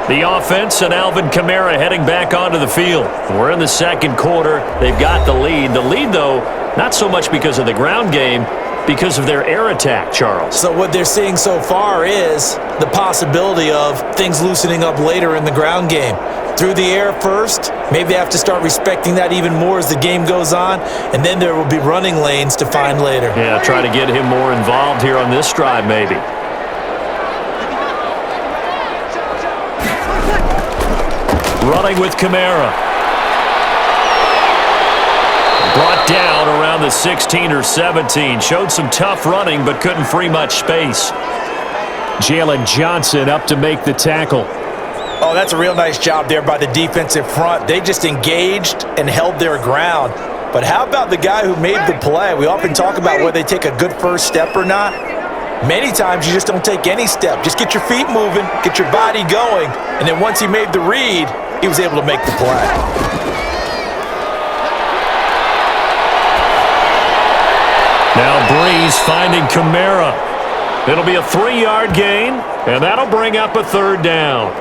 The offense and Alvin Kamara heading back onto the field. We're in the 2nd quarter. They've got the lead. The lead, though, not so much because of the ground game, because of their air attack, Charles.
So what they're seeing so far is the possibility of things loosening up later in the ground game. Through the air first, maybe they have to start respecting that even more as the game goes on, and then there will be running lanes to find later.
Yeah, try to get him more involved here on this drive, maybe. Running with Kamara. Brought down around the 16 or 17. Showed some tough running, but couldn't free much space. Jalen Johnson up to make the tackle.
Oh, that's a real nice job there by the defensive front. They just engaged and held their ground. But how about the guy who made the play? We often talk about whether they take a good first step or not. Many times you just don't take any step. Just get your feet moving, get your body going, and then once he made the read, he was able to make the play.
Now Brees finding Kamara. It'll be a 3-yard gain, and that'll bring up a 3rd down.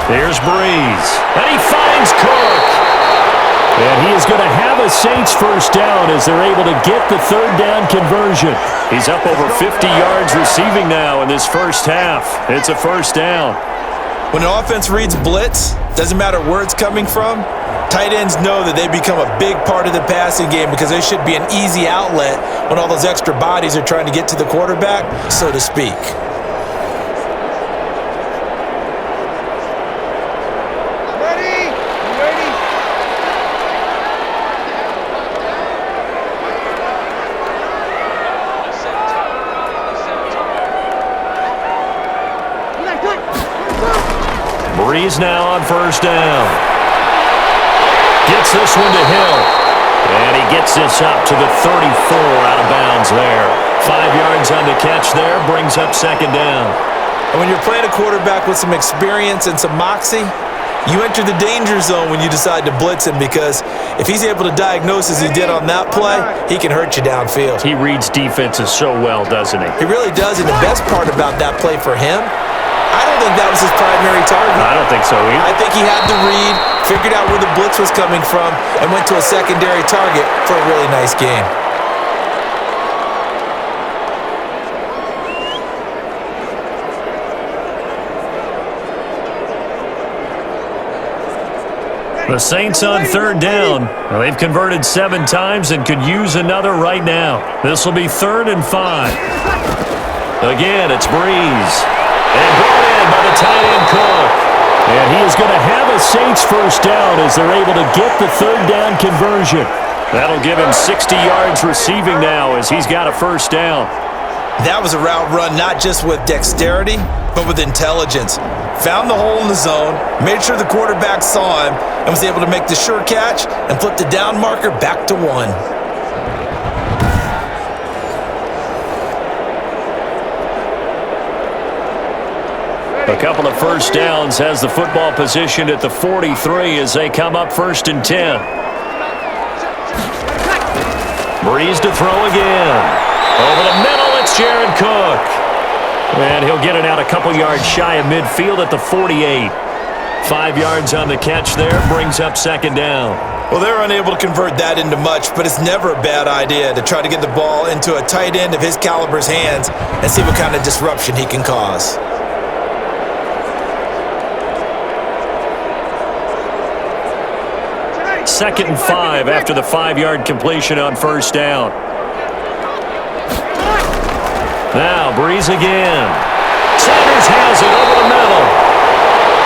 Here's Brees, and he finds Cook. And he is going to have a Saints first down as they're able to get the third down conversion. He's up over 50 yards receiving now in this first half. It's a first down.
When an offense reads blitz, doesn't matter where it's coming from, tight ends know that they become a big part of the passing game because they should be an easy outlet when all those extra bodies are trying to get to the quarterback, so to speak.
Brees now on first down. Gets this one to Hill. And he gets this up to the 34 out of bounds there. 5 yards on the catch there, brings up second down.
And when you're playing a quarterback with some experience and some moxie, you enter the danger zone when you decide to blitz him because if he's able to diagnose as he did on that play, he can hurt you downfield.
He reads defenses so well, doesn't he?
He really does, and the best part about that play for him, I don't think that was his primary target.
I don't think so either.
I think he had to read, figured out where the blitz was coming from, and went to a secondary target for a really nice game.
The Saints on third down. Well, they've converted 7 times and could use another right now. This will be 3rd and 5. Again, it's Brees. And brought in by the tight end Cook. And he is going to have a Saints first down as they're able to get the third down conversion. That'll give him 60 yards receiving now as he's got a first down.
That was a route run not just with dexterity, but with intelligence. Found the hole in the zone, made sure the quarterback saw him, and was able to make the sure catch and flip the down marker back to 1.
A couple of first downs, has the football positioned at the 43 as they come up 1st and 10. Brees to throw again. Over the middle, it's Jared Cook. And he'll get it out a couple yards shy of midfield at the 48. 5 yards on the catch there, brings up second down.
Well, they're unable to convert that into much, but it's never a bad idea to try to get the ball into a tight end of his caliber's hands and see what kind of disruption he can cause.
Second and 5 after the 5-yard completion on first down. Now Brees again. Sanders has it over the middle.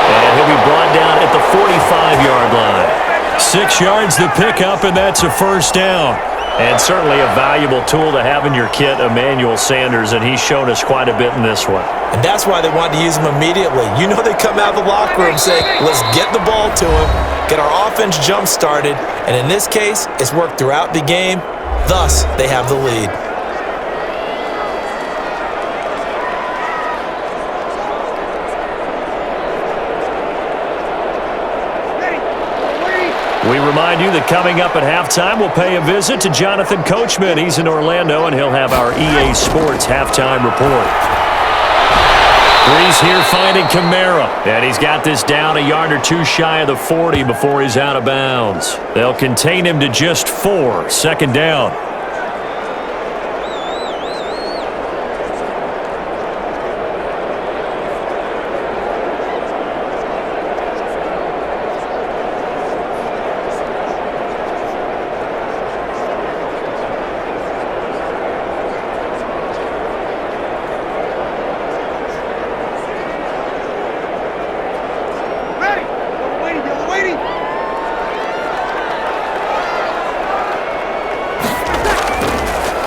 And he'll be brought down at the 45-yard line. 6 yards to pick up, and that's a first down. And certainly a valuable tool to have in your kit, Emmanuel Sanders, and he's shown us quite a bit in this one.
And that's why they wanted to use him immediately. You know they come out of the locker room saying, let's get the ball to him, get our offense jump-started, and in this case, it's worked throughout the game. Thus, they have the lead.
We remind you that coming up at halftime, we'll pay a visit to Jonathan Coachman. He's in Orlando, and he'll have our EA Sports halftime report. Brees here finding Kamara, and he's got this down a yard or two shy of the 40 before he's out of bounds. They'll contain him to just 4, second down.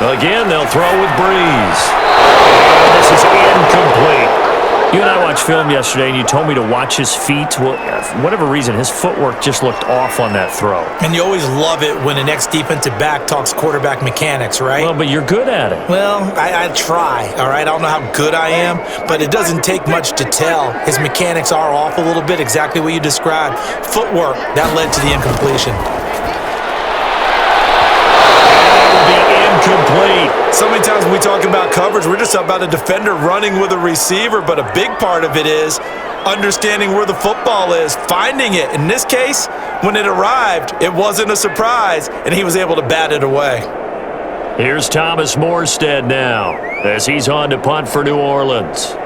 Again, they'll throw with Brees. This is incomplete. You and I watched film yesterday, and you told me to watch his feet. Well, for whatever reason, his footwork just looked off on that throw.
And you always love it when an ex-defensive back talks quarterback mechanics, right?
Well, but you're good at it.
Well, I try, all right? I don't know how good I am, but it doesn't take much to tell. His mechanics are off a little bit, exactly what you described. Footwork, that led to the incompletion.
Complete.
So many times when we talk about coverage, we're just about a defender running with a receiver, but a big part of it is understanding where the football is, finding it. In this case, when it arrived, it wasn't a surprise, and he was able to bat it away.
Here's Thomas Morstead now as he's on to punt for New Orleans.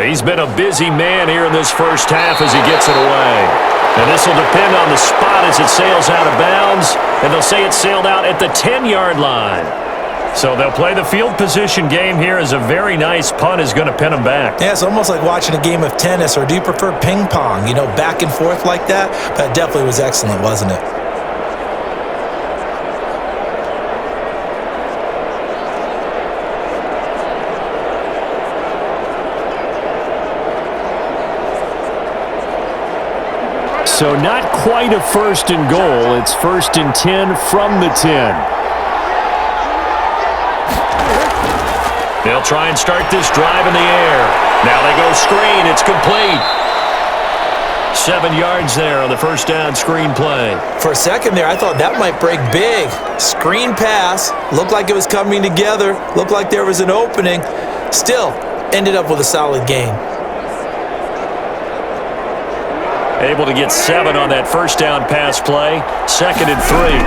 He's been a busy man here in this first half as he gets it away. And this will depend on the spot as it sails out of bounds, and they'll say it sailed out at the 10-yard line. So they'll play the field position game here as a very nice punt is going to pin them back.
Yeah, it's almost like watching a game of tennis, or do you prefer ping pong? You know, back and forth like that? That definitely was excellent, wasn't it?
So not quite a first and goal. It's 1st and 10 from the 10. They'll try and start this drive in the air. Now they go screen. It's complete. 7 yards there on the first down screen play.
For a second there, I thought that might break big. Screen pass. Looked like it was coming together. Looked like there was an opening. Still, ended up with a solid gain.
Able to get 7 on that first down pass play. 2nd and 3.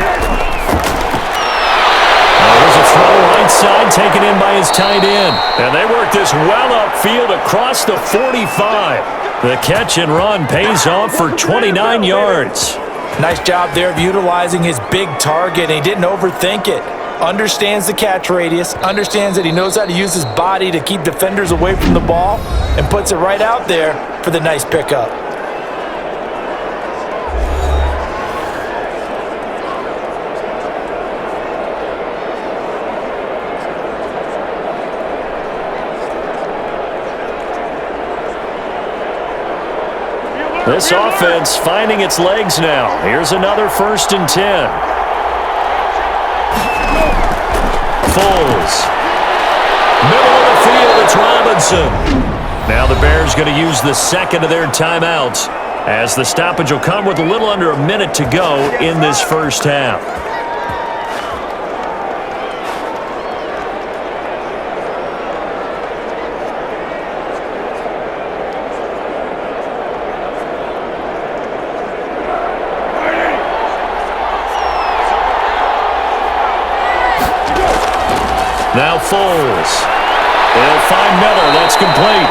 There's a throw right side taken in by his tight end. And they work this well upfield across the 45. The catch and run pays off for 29 yards.
Nice job there of utilizing his big target. And he didn't overthink it. Understands the catch radius. Understands that he knows how to use his body to keep defenders away from the ball. And puts it right out there for the nice pickup.
This offense finding its legs now. Here's another 1st and 10. Foles. Middle of the field, it's Robinson. Now the Bears going to use the second of their timeouts as the stoppage will come with a little under a minute to go in this first half. Now Foles. They'll find Miller. That's complete.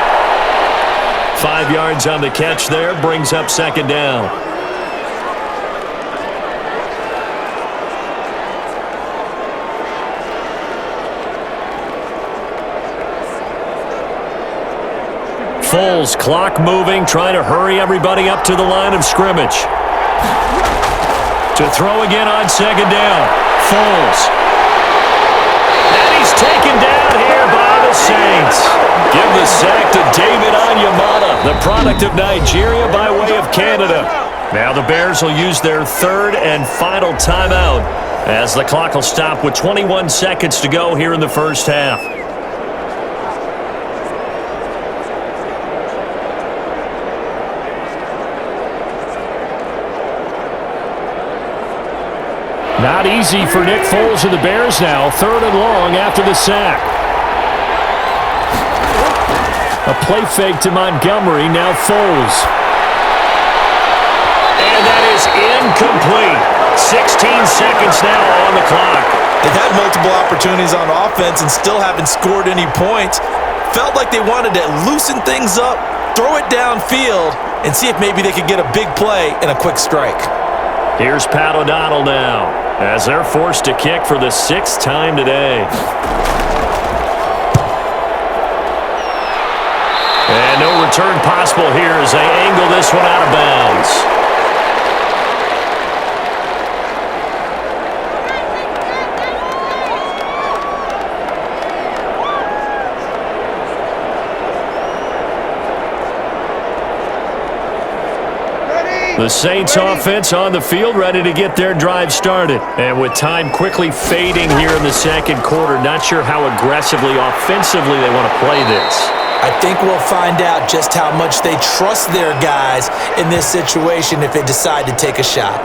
5 yards on the catch there. Brings up 2nd down. Foles, clock moving, trying to hurry everybody up to the line of scrimmage. To throw again on 2nd down. Foles. He's taken down here by the Saints. Give the sack to David Onyemata, the product of Nigeria by way of Canada. Now the Bears will use their 3rd and final timeout as the clock will stop with 21 seconds to go here in the first half. Not easy for Nick Foles and the Bears now. 3rd and long after the sack. A play fake to Montgomery. Now Foles. And that is incomplete. 16 seconds now on the clock.
They've had multiple opportunities on offense and still haven't scored any points. Felt like they wanted to loosen things up, throw it downfield, and see if maybe they could get a big play and a quick strike.
Here's Pat O'Donnell now as they're forced to kick for the 6th time today. And no return possible here as they angle this one out of bounds. The Saints offense on the field ready to get their drive started. And with time quickly fading here in the 2nd quarter, not sure how aggressively, offensively they want to play this.
I think we'll find out just how much they trust their guys in this situation if they decide to take a shot.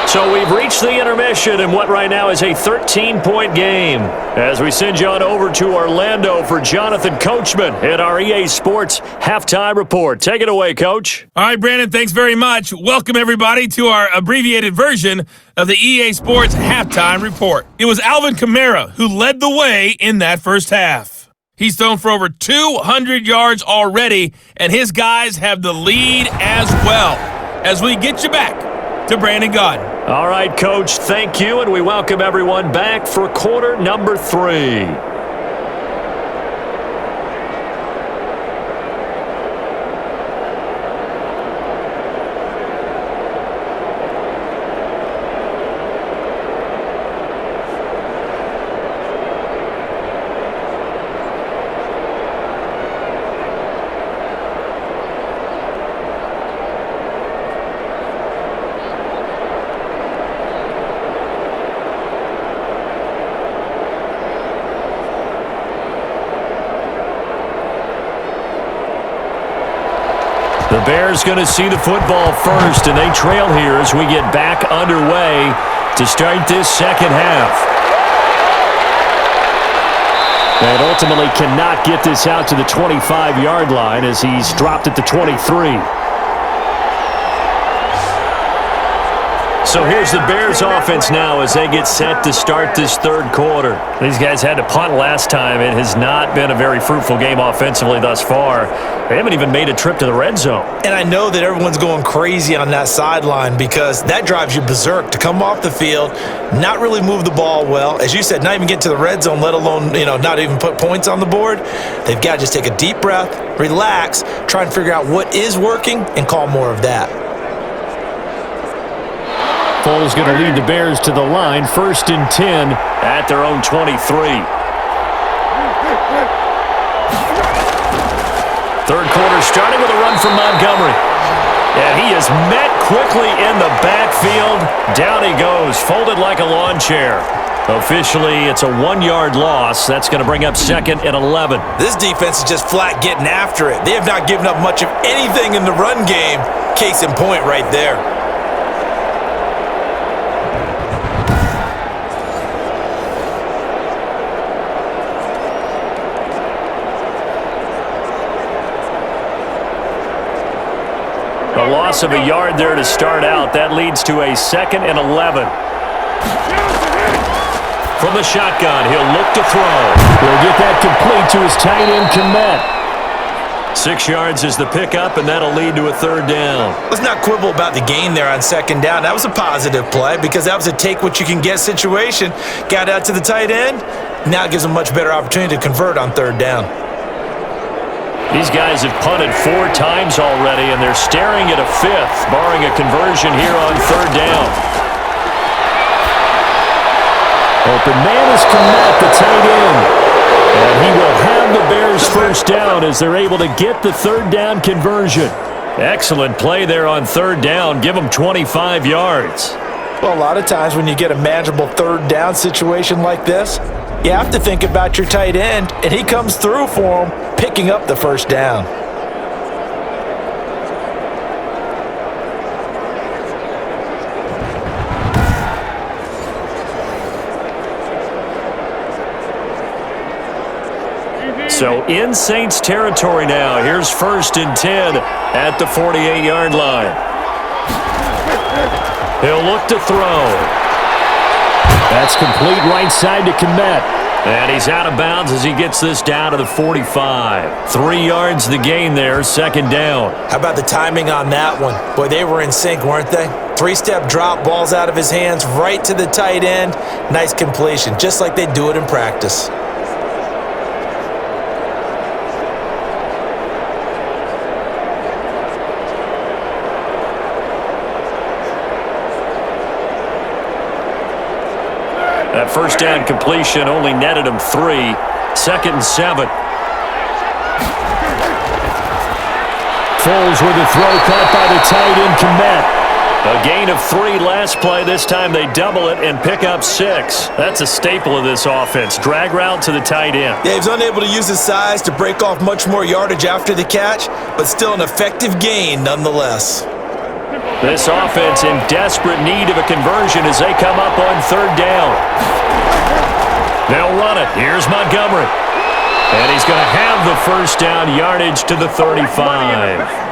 So we've reached the intermission in what right now is a 13-point game. As we send you on over to Orlando for Jonathan Coachman at our EA Sports Halftime Report. Take it away, Coach.
All right, Brandon, thanks very much. Welcome, everybody, to our abbreviated version of the EA Sports Halftime Report. It was Alvin Kamara who led the way in that first half. He's thrown for over 200 yards already, and his guys have the lead as well. As we get you back to Brandon Gaudin.
All right, Coach, thank you, and we welcome everyone back for quarter number 3. The Bears going to see the football first, and they trail here as we get back underway to start this second half. And ultimately cannot get this out to the 25-yard line as he's dropped at the 23. So here's the Bears offense now as they get set to start this third quarter. These guys had to punt last time. It has not been a very fruitful game offensively thus far. They haven't even made a trip to the red zone.
And I know that everyone's going crazy on that sideline because that drives you berserk to come off the field, not really move the ball well. As you said, not even get to the red zone, let alone, not even put points on the board. They've got to just take a deep breath, relax, try and figure out what is working and call more of that.
Foles going to lead the Bears to the line, 1st and 10 at their own 23. Third quarter starting with a run from Montgomery. And he is met quickly in the backfield. Down he goes, folded like a lawn chair. Officially, it's a 1-yard loss. That's going to bring up 2nd and 11.
This defense is just flat getting after it. They have not given up much of anything in the run game. Case in point right there.
A loss of a yard there to start out. That leads to a 2nd and 11. From the shotgun, he'll look to throw. He'll get that complete to his tight end, Komet. 6 yards is the pickup, and that'll lead to a 3rd down.
Let's not quibble about the gain there on 2nd down. That was a positive play because that was a take-what-you-can-get situation. Got out to the tight end. Now it gives them a much better opportunity to convert on 3rd down.
These guys have punted 4 times already, and they're staring at a 5th, barring a conversion here on 3rd down. Open man is Komet, the tight end. And he will have the Bears 1st down as they're able to get the 3rd down conversion. Excellent play there on 3rd down. Give them 25 yards.
Well, a lot of times when you get a manageable 3rd down situation like this, you have to think about your tight end, and he comes through for him, picking up the 1st down.
So in Saints territory now. Here's 1st and 10 at the 48-yard line. He'll look to throw. That's complete right side to Komet. And he's out of bounds as he gets this down to the 45. 3 yards the gain there, 2nd down.
How about the timing on that one? Boy, they were in sync, weren't they? 3-step drop, balls out of his hands, right to the tight end. Nice completion, just like they do it in practice.
That 1st down completion only netted him 3. 2nd and 7. Foles with a throw caught by the tight end, Komet. A gain of 3 last play. This time they double it and pick up 6. That's a staple of this offense. Drag route to the tight end.
Yeah, he was unable to use his size to break off much more yardage after the catch, but still an effective gain nonetheless.
This offense in desperate need of a conversion as they come up on third down. They'll run it. Here's Montgomery. And he's going to have the first down, yardage to the 35.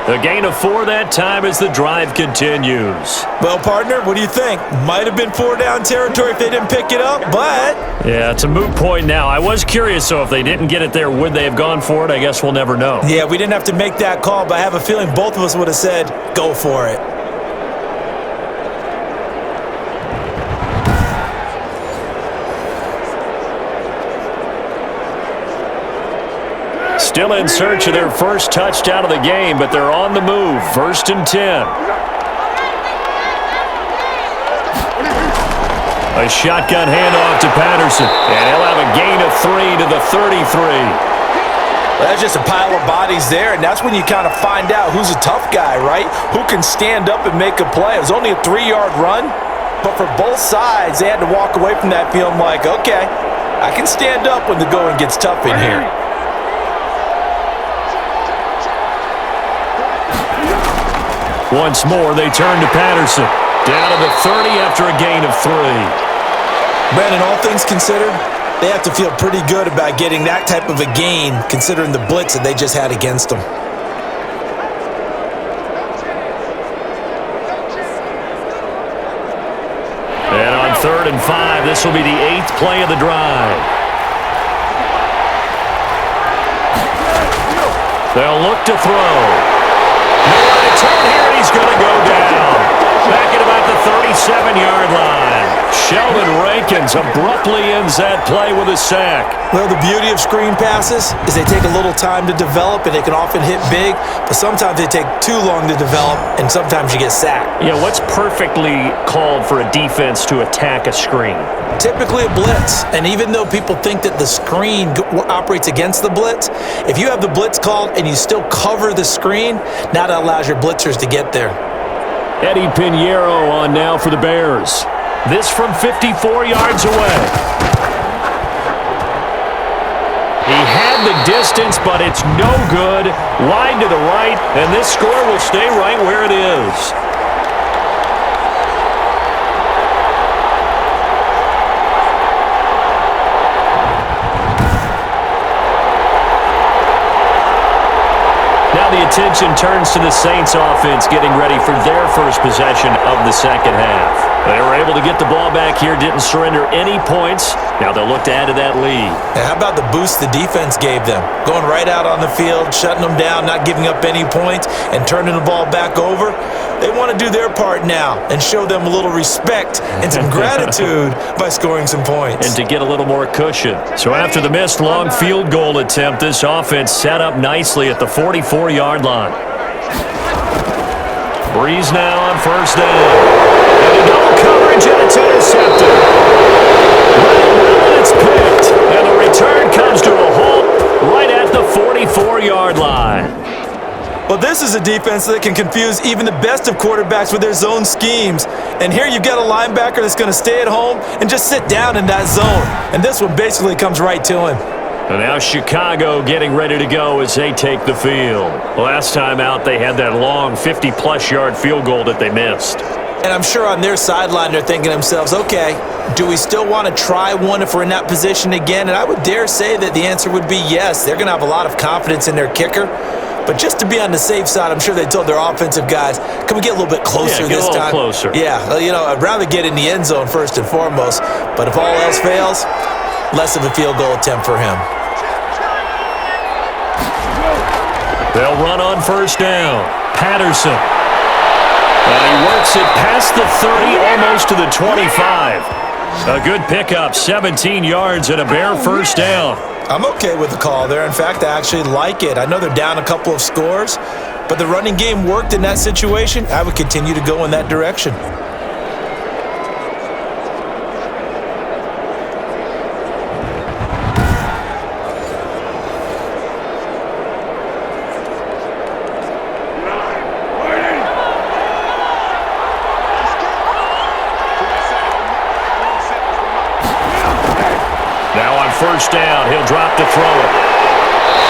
A gain of 4 that time as the drive continues.
Well, partner, what do you think? Might have been 4-down territory if they didn't pick it up, but...
Yeah, it's a moot point now. I was curious, so if they didn't get it there, would they have gone for it? I guess we'll never know.
Yeah, we didn't have to make that call, but I have a feeling both of us would have said, go for it.
Still in search of their first touchdown of the game, but they're on the move. 1st and 10. A shotgun handoff to Patterson, and he'll have a gain of 3 to the 33.
Well, that's just a pile of bodies there, and that's when you kind of find out who's a tough guy, right? Who can stand up and make a play. It was only a 3-yard run, but for both sides, they had to walk away from that feeling like, okay, I can stand up when the going gets tough in here.
Once more, they turn to Patterson. Down to the 30 after a gain of 3.
Brandon, all things considered, they have to feel pretty good about getting that type of a gain, considering the blitz that they just had against them.
And on 3rd and 5, this will be the 8th play of the drive. They'll look to throw. Nowhere to turn here, and he's going to go down. Back at about the 37-yard line. Sheldon Rankins abruptly ends that play with a sack.
Well, the beauty of screen passes is they take a little time to develop, and they can often hit big, but sometimes they take too long to develop, and sometimes you get sacked.
Yeah, what's perfectly called for a defense to attack a screen?
Typically a blitz, and even though people think that the screen operates against the blitz, if you have the blitz called and you still cover the screen, now that allows your blitzers to get there.
Eddie Pinheiro on now for the Bears. This from 54 yards away. He had the distance, but it's no good. Wide to the right, and this score will stay right where it is. Now the attention turns to the Saints offense getting ready for their first possession of the second half. They were able to get the ball back here, didn't surrender any points. Now they'll look to add to that lead.
And how about the boost the defense gave them? Going right out on the field, shutting them down, not giving up any points, and turning the ball back over. They want to do their part now and show them a little respect and some gratitude by scoring some points.
And to get a little more cushion. So after the missed long field goal attempt, this offense set up nicely at the 44-yard line. Brees now on 1st down. And a double coverage, and it's intercepted. Well, it's picked. And the return comes to a halt right at the 44-yard line.
Well, this is a defense that can confuse even the best of quarterbacks with their zone schemes. And here you've got a linebacker that's going to stay at home and just sit down in that zone. And this one basically comes right to him.
And now Chicago getting ready to go as they take the field. Last time out, they had that long 50-plus yard field goal that they missed.
And I'm sure on their sideline they're thinking to themselves, okay, do we still want to try one if we're in that position again? And I would dare say that the answer would be yes. They're going to have a lot of confidence in their kicker. But just to be on the safe side, I'm sure they told their offensive guys, can we get a little bit closer this time?
Closer.
Yeah, I'd rather get in the end zone first and foremost. But if all else fails, less of a field goal attempt for him.
They'll run on 1st down. Patterson. And he works it past the 30, almost to the 25. A good pickup, 17 yards and a bare 1st down.
I'm okay with the call there. In fact, I actually like it. I know they're down a couple of scores, but the running game worked in that situation. I would continue to go in that direction.
Now on 1st down, he'll drop to throw it.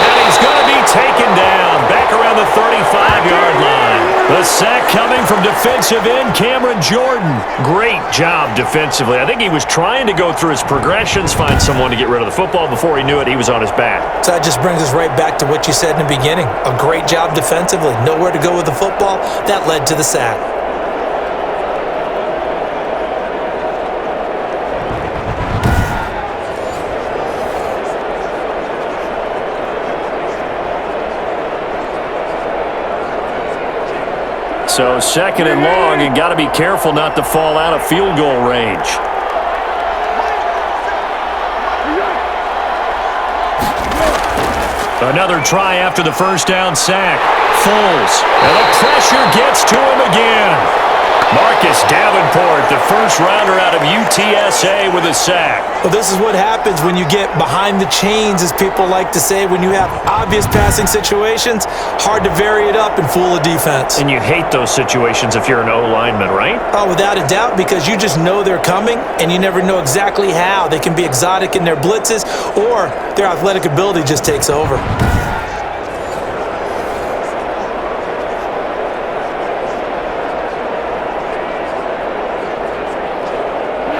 And he's going to be taken down back around the 35-yard line. The sack coming from defensive end Cameron Jordan. Great job defensively. I think he was trying to go through his progressions, find someone to get rid of the football. Before he knew it, he was on his back.
So that just brings us right back to what you said in the beginning. A great job defensively. Nowhere to go with the football. That led to the sack.
So second and long, and got to be careful not to fall out of field goal range. Another try after the first down sack. Foles, and the pressure gets to him again. Marcus Davenport, the first rounder out of UTSA with a sack.
Well, this is what happens when you get behind the chains, as people like to say. When you have obvious passing situations, hard to vary it up and fool a defense.
And you hate those situations if you're an O-lineman, right?
Oh, without a doubt, because you just know they're coming, and you never know exactly how. They can be exotic in their blitzes, or their athletic ability just takes over.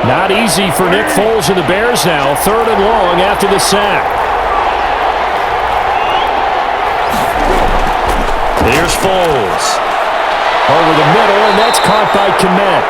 Not easy for Nick Foles and the Bears now. Third and long after the sack. Here's Foles. Over the middle, and that's caught by Kmet.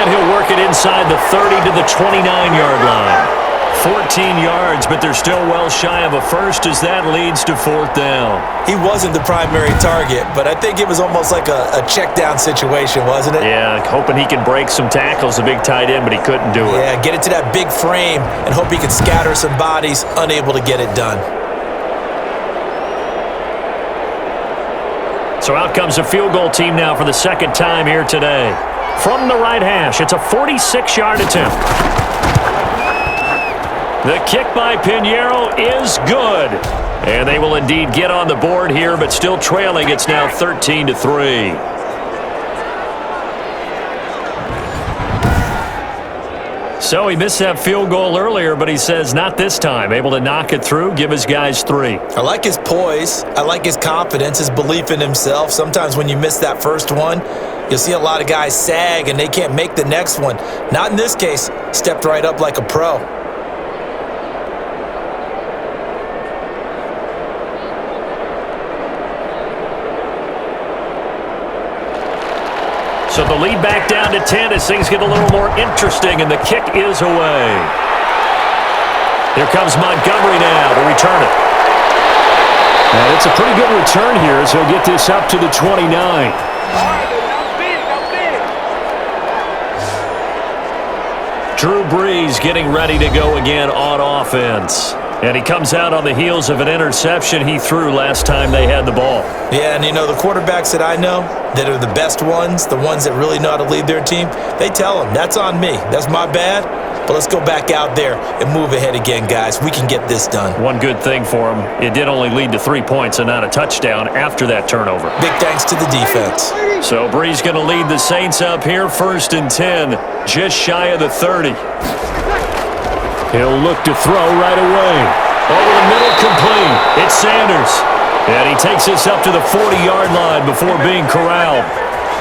And he'll work it inside the 30 to the 29-yard line. 14 yards, but they're still well shy of a first as that leads to fourth down.
He wasn't the primary target, but I think it was almost like a check-down situation, wasn't it?
Yeah, hoping he can break some tackles, a big tight end, but he couldn't do it.
Yeah, get it to that big frame and hope he can scatter some bodies, unable to get it done.
So out comes the field goal team now for the second time here today. From the right hash, it's a 46-yard attempt. The kick by Pinheiro is good. And they will indeed get on the board here, but still trailing. It's now 13-3. So he missed that field goal earlier, but he says not this time. Able to knock it through, give his guys 3.
I like his poise. I like his confidence, his belief in himself. Sometimes when you miss that first one, you'll see a lot of guys sag and they can't make the next one. Not in this case. Stepped right up like a pro.
So the lead back down to 10 as things get a little more interesting, and the kick is away. Here comes Montgomery now to return it. And it's a pretty good return here as he'll get this up to the 29. Drew Brees getting ready to go again on offense. And he comes out on the heels of an interception he threw last time they had the ball.
Yeah, and you know, the quarterbacks that I know that are the best ones, the ones that really know how to lead their team, they tell them, that's on me. That's my bad. But let's go back out there and move ahead again, guys. We can get this done.
One good thing for him, it did only lead to 3 points and not a touchdown after that turnover.
Big thanks to the defense.
So Brees going to lead the Saints up here, 1st and 10, just shy of the 30. He'll look to throw right away. Over the middle, complete. It's Sanders. And he takes this up to the 40-yard line before being corralled.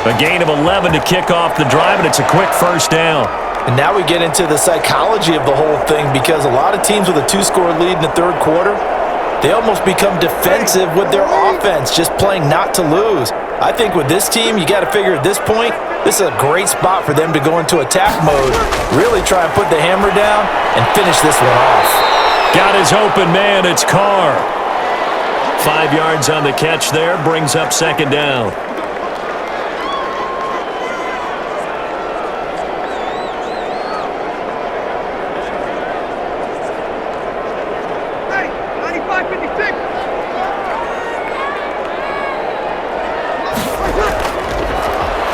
A gain of 11 to kick off the drive, and it's a quick first down.
And now we get into the psychology of the whole thing, because a lot of teams with a 2-score lead in the third quarter, they almost become defensive with their offense, just playing not to lose. I think with this team, you got to figure at this point, this is a great spot for them to go into attack mode, really try and put the hammer down and finish this one off.
Got his open man, it's Carr. 5 yards on the catch there, brings up second down.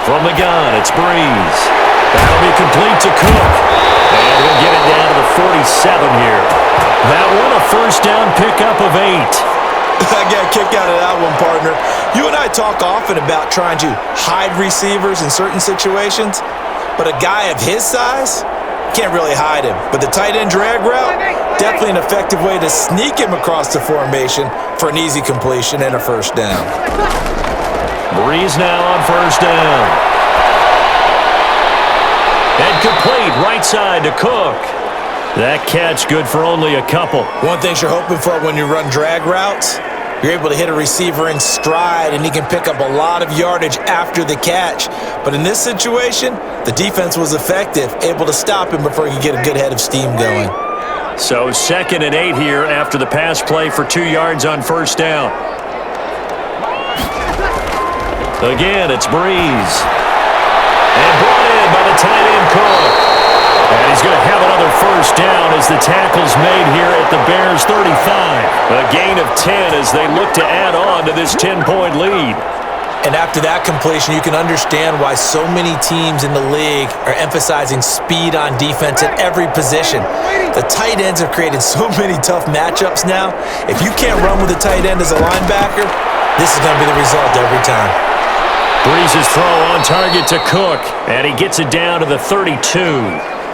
From the gun, it's Brees. That'll be complete to Cook. And he'll get it down to the 47 here. That one, a first down pickup of 8.
I got a kick out of that one, partner. You and I talk often about trying to hide receivers in certain situations, but a guy of his size can't really hide him. But the tight end drag route, definitely an effective way to sneak him across the formation for an easy completion and a first down.
Brees now on first down. And complete right side to Cook. That catch good for only a couple.
One thing you're hoping for when you run drag routes, you're able to hit a receiver in stride, and he can pick up a lot of yardage after the catch. But in this situation, the defense was effective, able to stop him before he could get a good head of steam going.
So 2nd and 8 here after the pass play for 2 yards on first down. Again, it's Brees. And brought in by the tight end Cook. And he's going to have another first down as the tackle's made here at the Bears' 35. A gain of 10 as they look to add on to this 10-point lead.
And after that completion, you can understand why so many teams in the league are emphasizing speed on defense at every position. The tight ends have created so many tough matchups now. If you can't run with a tight end as a linebacker, this is going to be the result every time.
Brees' throw on target to Cook, and he gets it down to the 32.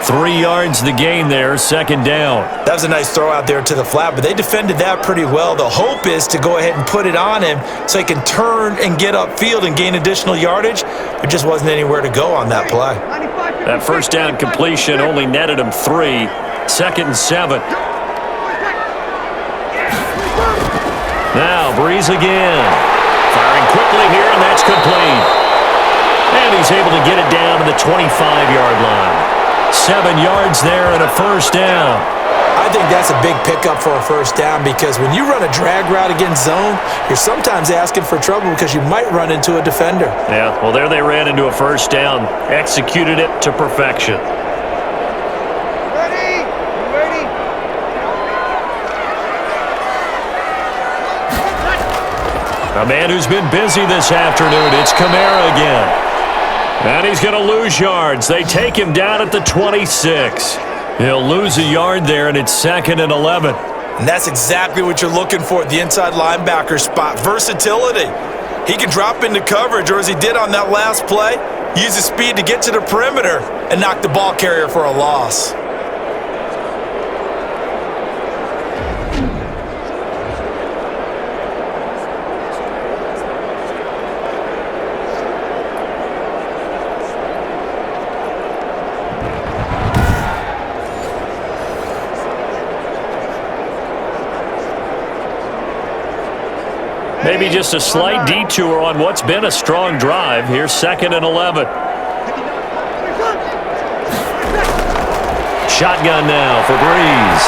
3 yards the gain there, 2nd down.
That was a nice throw out there to the flat, but they defended that pretty well. The hope is to go ahead and put it on him so he can turn and get upfield and gain additional yardage. There just wasn't anywhere to go on that play.
That first down completion only netted him 3. 2nd and 7. Now Brees again. Firing quickly here, and that's complete. And he's able to get it down to the 25-yard line. 7 yards there and a first down.
I think that's a big pickup for a first down because when you run a drag route against zone, you're sometimes asking for trouble because you might run into a defender.
Yeah, well, there they ran into a first down. Executed it to perfection.
Ready?
A man who's been busy this afternoon, it's Kamara again. And he's going to lose yards. They take him down at the 26. He'll lose a yard there, and it's 2nd and 11.
And that's exactly what you're looking for at the inside linebacker spot. Versatility. He can drop into coverage, or as he did on that last play, use his speed to get to the perimeter and knock the ball carrier for a loss.
Maybe just a slight detour on what's been a strong drive. Here's 2nd and 11. Shotgun now for Brees.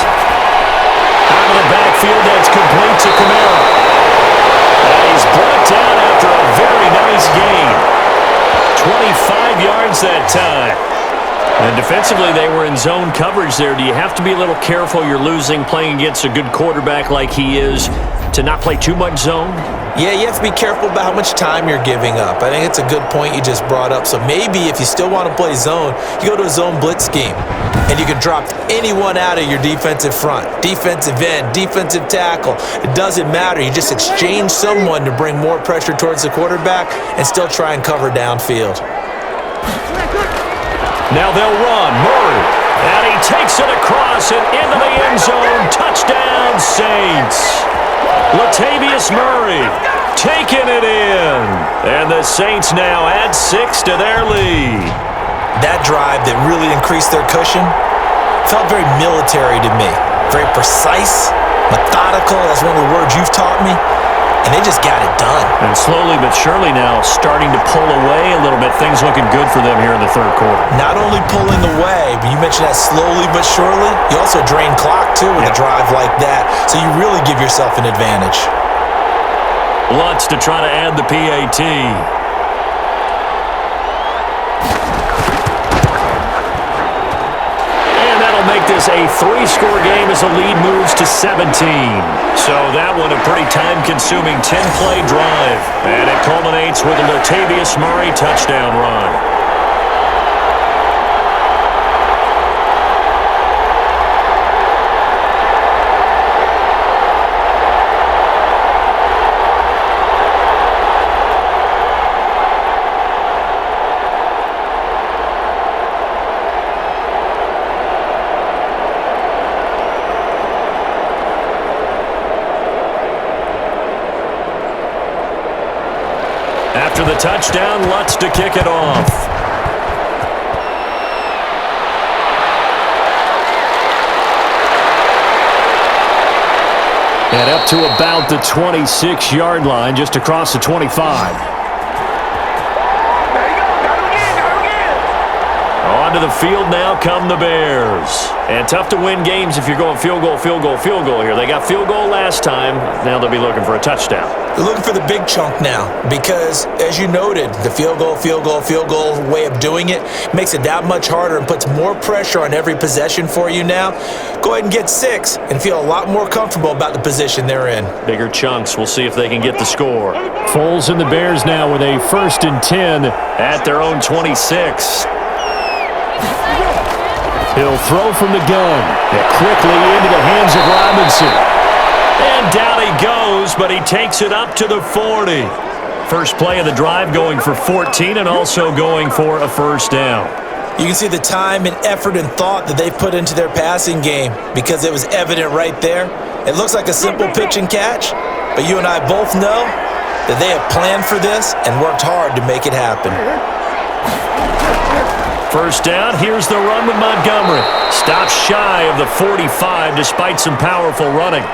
Out of the backfield, that's complete to Kamara. And he's brought down after a very nice gain. 25 yards that time. And defensively, they were in zone coverage there. Do you have to be a little careful you're losing playing against a good quarterback like he is to not play too much zone?
Yeah, you have to be careful about how much time you're giving up. I think it's a good point you just brought up. So maybe if you still want to play zone, you go to a zone blitz scheme. And you can drop anyone out of your defensive front. Defensive end, defensive tackle. It doesn't matter. You just exchange someone to bring more pressure towards the quarterback and still try and cover downfield.
Now they'll run. Murray. And he takes it across and into the end zone. Touchdown, Saints. Latavius Murray taking it in. And the Saints now add 6 to their lead.
That drive that really increased their cushion felt very military to me. Very precise, methodical. That's one of the words you've taught me. And they just got it done.
And slowly but surely now starting to pull away a little bit. Things looking good for them here in the third quarter.
Not only pulling away, but you mentioned that slowly but surely. You also drain clock, too, with a drive like that. So you really give yourself an advantage.
Lutz to try to add the PAT. Make this a 3-score game as the lead moves to 17. So that one a pretty time-consuming 10-play drive. And it culminates with a Latavius Murray touchdown run. After the touchdown, Lutz to kick it off. And up to about the 26-yard line, just across the 25. Onto the field now come the Bears. And tough to win games if you're going field goal, field goal, field goal here. They got field goal last time. Now they'll be looking for a touchdown.
They're looking for the big chunk now because, as you noted, the field goal way of doing it makes it that much harder and puts more pressure on every possession for you now. Go ahead and get 6 and feel a lot more comfortable about the position they're in.
Bigger chunks. We'll see if they can get the score. Foles and the Bears now with a 1st and 10 at their own 26. He'll throw from the gun. And quickly into the hands of Robinson. And down he goes, but he takes it up to the 40. First play of the drive going for 14 and also going for a first down.
You can see the time and effort and thought that they put into their passing game because it was evident right there. It looks like a simple pitch and catch, but you and I both know that they have planned for this and worked hard to make it happen.
First down, here's the run with Montgomery. Stops shy of the 45 despite some powerful running.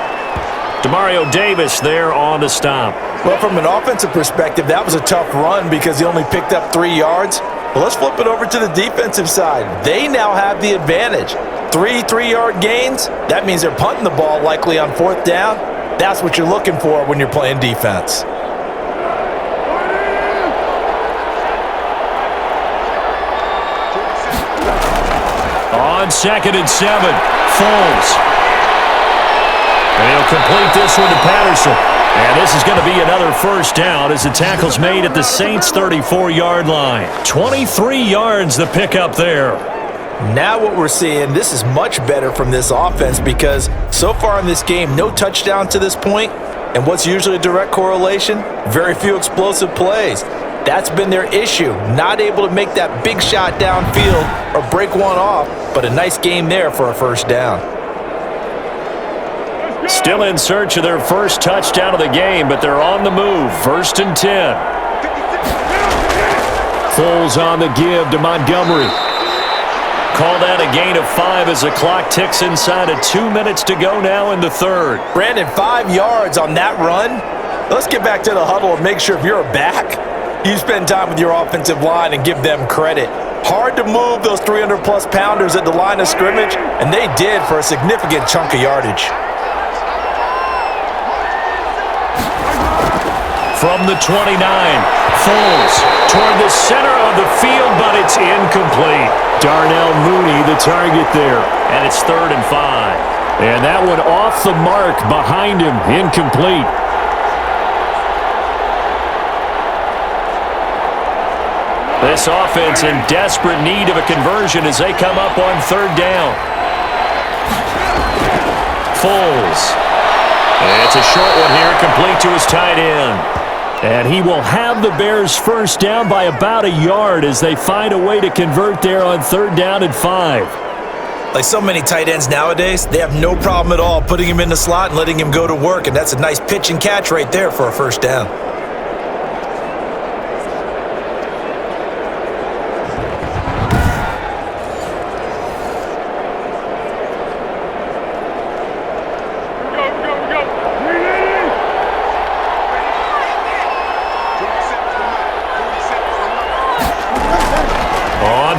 Demario Davis there on the stop.
Well, from an offensive perspective, that was a tough run because he only picked up 3 yards. Well, let's flip it over to the defensive side. They now have the advantage. 3 3-yard gains, that means they're punting the ball likely on 4th down. That's what you're looking for when you're playing defense.
On 2nd and 7, Foles. And he'll complete this one to Patterson. And this is going to be another first down as the tackle's made at the Saints' 34-yard line. 23 yards the pickup there.
Now what we're seeing, this is much better from this offense because so far in this game, no touchdown to this point. And what's usually a direct correlation? Very few explosive plays. That's been their issue, not able to make that big shot downfield or break one off, but a nice game there for a first down.
Still in search of their first touchdown of the game, but they're on the move. 1st and 10. Foles on the give to Montgomery. Call that a gain of 5 as the clock ticks inside of 2 minutes to go now in the 3rd.
Brandon, 5 yards on that run. Let's get back to the huddle and make sure if you're a back, you spend time with your offensive line and give them credit. Hard to move those 300-plus pounders at the line of scrimmage, and they did for a significant chunk of yardage.
From the 29, Foles toward the center of the field, but it's incomplete. Darnell Mooney the target there, and it's 3rd and 5. And that one off the mark behind him, incomplete. This offense in desperate need of a conversion as they come up on 3rd down. Foles. And it's a short one here, complete to his tight end. And he will have the Bears first down by about a yard as they find a way to convert there on 3rd down and 5.
Like so many tight ends nowadays, they have no problem at all putting him in the slot and letting him go to work, and that's a nice pitch and catch right there for a first down.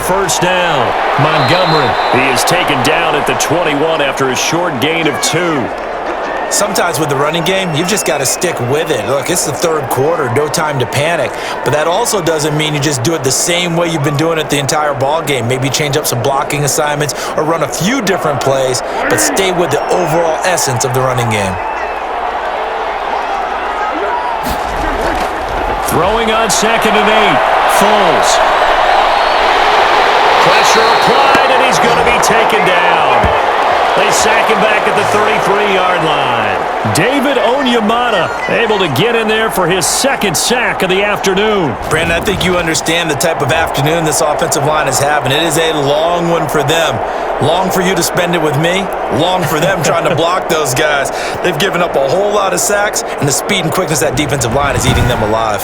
First down, Montgomery. He is taken down at the 21 after a short gain of 2.
Sometimes with the running game, you've just got to stick with it. Look, it's the 3rd quarter, no time to panic. But that also doesn't mean you just do it the same way you've been doing it the entire ball game. Maybe change up some blocking assignments or run a few different plays, but stay with the overall essence of the running game.
Throwing on 2nd and 8, Foles. Pressure applied, and he's going to be taken down. They sack him back at the 33-yard line. David Onyemata able to get in there for his 2nd sack of the afternoon.
Brandon, I think you understand the type of afternoon this offensive line is having. It is a long one for them. Long for you to spend it with me. Long for them trying to block those guys. They've given up a whole lot of sacks, and the speed and quickness of that defensive line is eating them alive.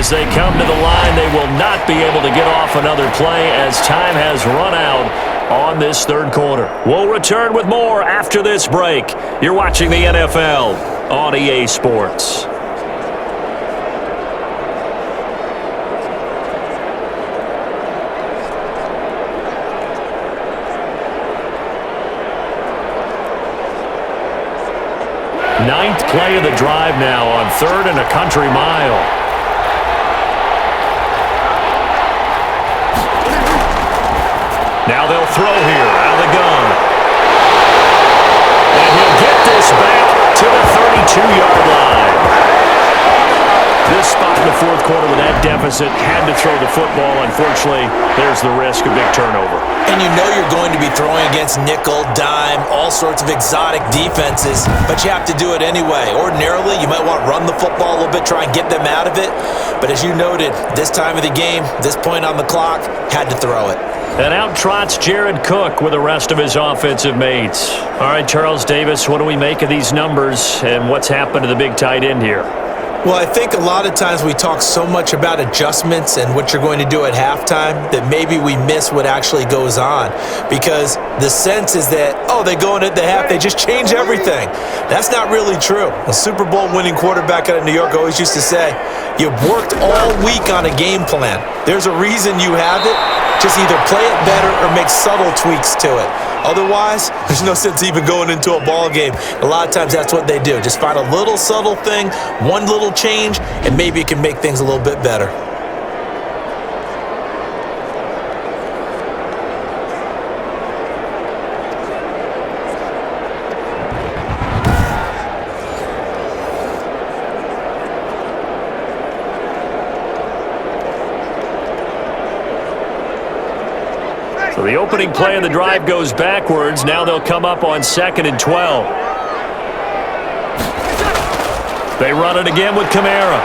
as they come to the line. They will not be able to get off another play as time has run out on this third quarter. We'll return with more after this break. You're watching the NFL on EA Sports. Ninth play of the drive now on 3rd and a country mile. Now they'll throw here out of the gun. And he'll get this back to the 32-yard line. This spot in the fourth quarter with that deficit, had to throw the football. Unfortunately, there's the risk of big turnover.
And you know you're going to be throwing against nickel, dime, all sorts of exotic defenses, but you have to do it anyway. Ordinarily, you might want to run the football a little bit, try and get them out of it. But as you noted, this time of the game, this point on the clock, had to throw it.
And out trots Jared Cook with the rest of his offensive mates. All right, Charles Davis, what do we make of these numbers and what's happened to the big tight end here?
Well, I think a lot of times we talk so much about adjustments and what you're going to do at halftime that maybe we miss what actually goes on, because the sense is that, oh, they go in at the half, they just change everything. That's not really true. A Super Bowl winning quarterback out of New York always used to say, you've worked all week on a game plan. There's a reason you have it. Just either play it better or make subtle tweaks to it. Otherwise, there's no sense even going into a ball game. A lot of times that's what they do. Just find a little subtle thing, one little change, and maybe it can make things a little bit better.
So the opening play of the drive goes backwards. Now they'll come up on 2nd and 12. They run it again with Kamara.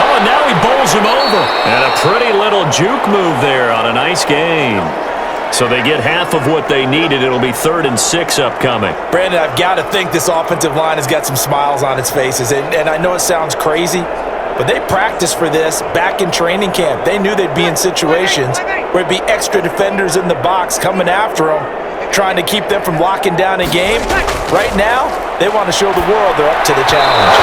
Oh, and now he bowls him over. And a pretty little juke move there on a nice game. So they get half of what they needed. It'll be 3rd and 6 upcoming.
Brandon, I've got to think this offensive line has got some smiles on its faces. And I know it sounds crazy, but they practiced for this back in training camp. They knew they'd be in situations where it'd be extra defenders in the box coming after them, trying to keep them from locking down a game. Right now, they want to show the world they're up to the challenge.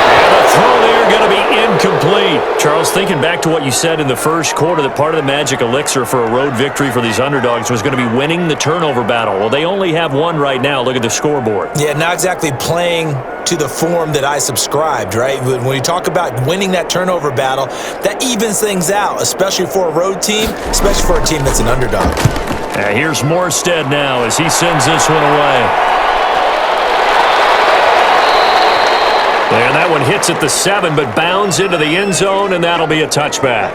And the throw there going to be incomplete. Charles, thinking back to what you said in the first quarter, that part of the magic elixir for a road victory for these underdogs was going to be winning the turnover battle. Well, they only have one right now. Look at the scoreboard.
Yeah, not exactly playing to the form that I subscribed, right? When you talk about winning that turnover battle, that evens things out, especially for a road team, especially for a team that's an underdog.
Here's Morstead now as he sends this one away. And that one hits at the 7, but bounds into the end zone, and that'll be a touchback.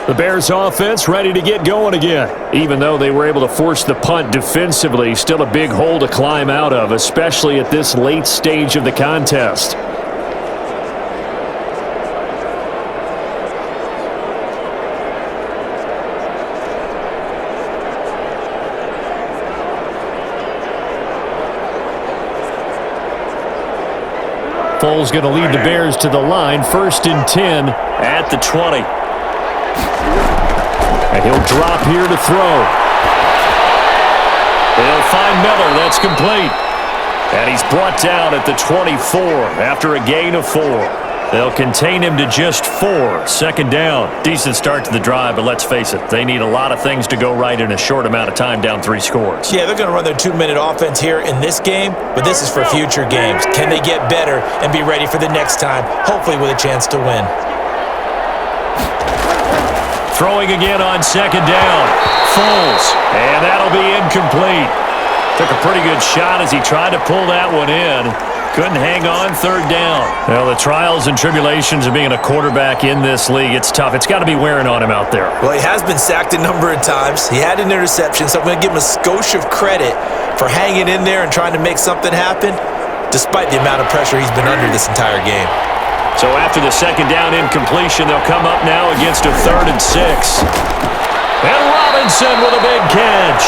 The Bears offense ready to get going again. Even though they were able to force the punt defensively, still a big hole to climb out of, especially at this late stage of the contest. Foles going to lead the Bears to the line, 1st and 10 at the 20. And he'll drop here to throw. They'll find Miller. That's complete. And he's brought down at the 24 after a gain of 4. They'll contain him to just 4. 2nd down. Decent start to the drive, but let's face it, they need a lot of things to go right in a short amount of time, down 3 scores.
Yeah, they're going to run their 2-minute offense here in this game, but this is for future games. Can they get better and be ready for the next time, hopefully with a chance to win?
Throwing again on 2nd down. Foles, and that'll be incomplete. Took a pretty good shot as he tried to pull that one in. Couldn't hang on 3rd down. Well, the trials and tribulations of being a quarterback in this league, it's tough. It's got to be wearing on him out there.
Well, he has been sacked a number of times. He had an interception, so I'm going to give him a skosh of credit for hanging in there and trying to make something happen, despite the amount of pressure he's been under this entire game.
So after the 2nd down incompletion, they'll come up now against a 3rd and 6. And Robinson with a big catch.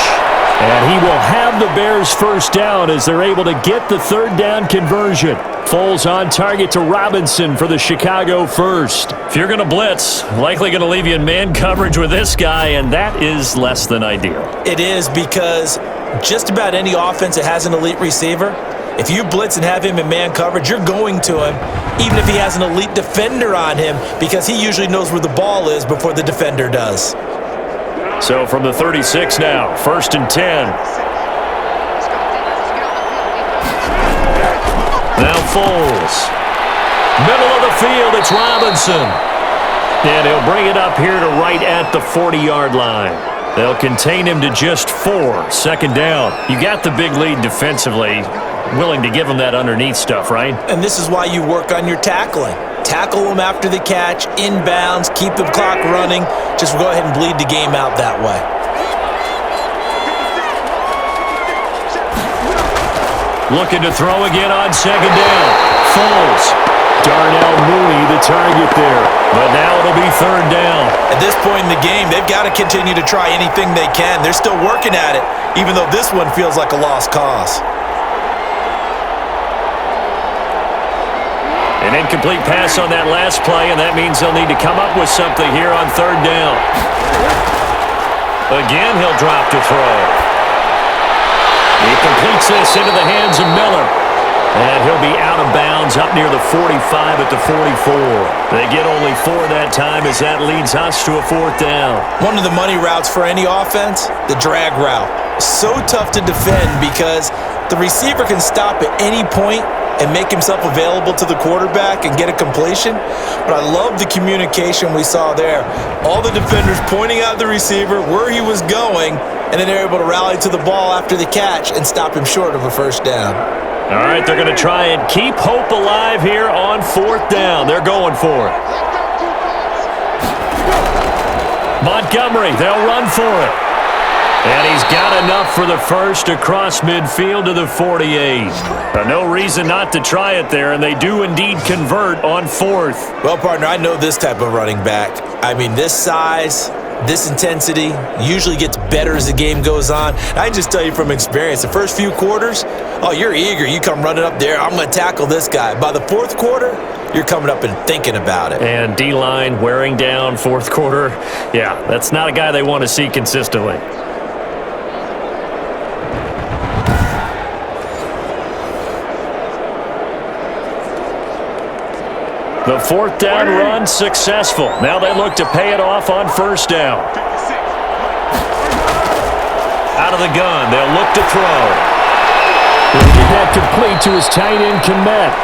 And he will have the Bears' 1st down as they're able to get the 3rd down conversion. Foles on target to Robinson for the Chicago first. If you're going to blitz, likely going to leave you in man coverage with this guy, and that is less than ideal.
It is, because just about any offense that has an elite receiver, if you blitz and have him in man coverage, you're going to him, even if he has an elite defender on him, because he usually knows where the ball is before the defender does.
So from the 36 now, 1st and 10. Now Foles. Middle of the field, it's Robinson. And he'll bring it up here to right at the 40-yard line. They'll contain him to just 4, 2nd down. You got the big lead defensively. Willing to give him that underneath stuff, right?
And this is why you work on your tackling. Tackle them after the catch, inbounds, keep the clock running. Just go ahead and bleed the game out that way.
Looking to throw again on 2nd down. Foles. Darnell Mooney the target there. But now it'll be 3rd down.
At this point in the game, they've got to continue to try anything they can. They're still working at it, even though this one feels like a lost cause.
An incomplete pass on that last play, and that means they'll need to come up with something here on 3rd down. Again, he'll drop to throw. He completes this into the hands of Miller. And he'll be out of bounds up near the 45 at the 44. They get only 4 that time as that leads us to a 4th down.
One of the money routes for any offense, the drag route. So tough to defend because the receiver can stop at any point and make himself available to the quarterback and get a completion. But I love the communication we saw there. All the defenders pointing out the receiver, where he was going, and then they're able to rally to the ball after the catch and stop him short of a 1st down.
All right, they're going to try and keep hope alive here on 4th down. They're going for it. Montgomery, they'll run for it. And he's got enough for the first across midfield to the 48. No reason not to try it there, and they do indeed convert on 4th.
Well, partner, I know this type of running back. I mean, this size, this intensity usually gets better as the game goes on. I can just tell you from experience, the first few quarters, oh, you're eager. You come running up there, I'm going to tackle this guy. By the 4th quarter, you're coming up and thinking about it.
And D-line wearing down 4th quarter. Yeah, that's not a guy they want to see consistently. The 4th down run successful. Now they look to pay it off on 1st down. Out of the gun, they'll look to throw. He'll get that complete to his tight end, Kmet.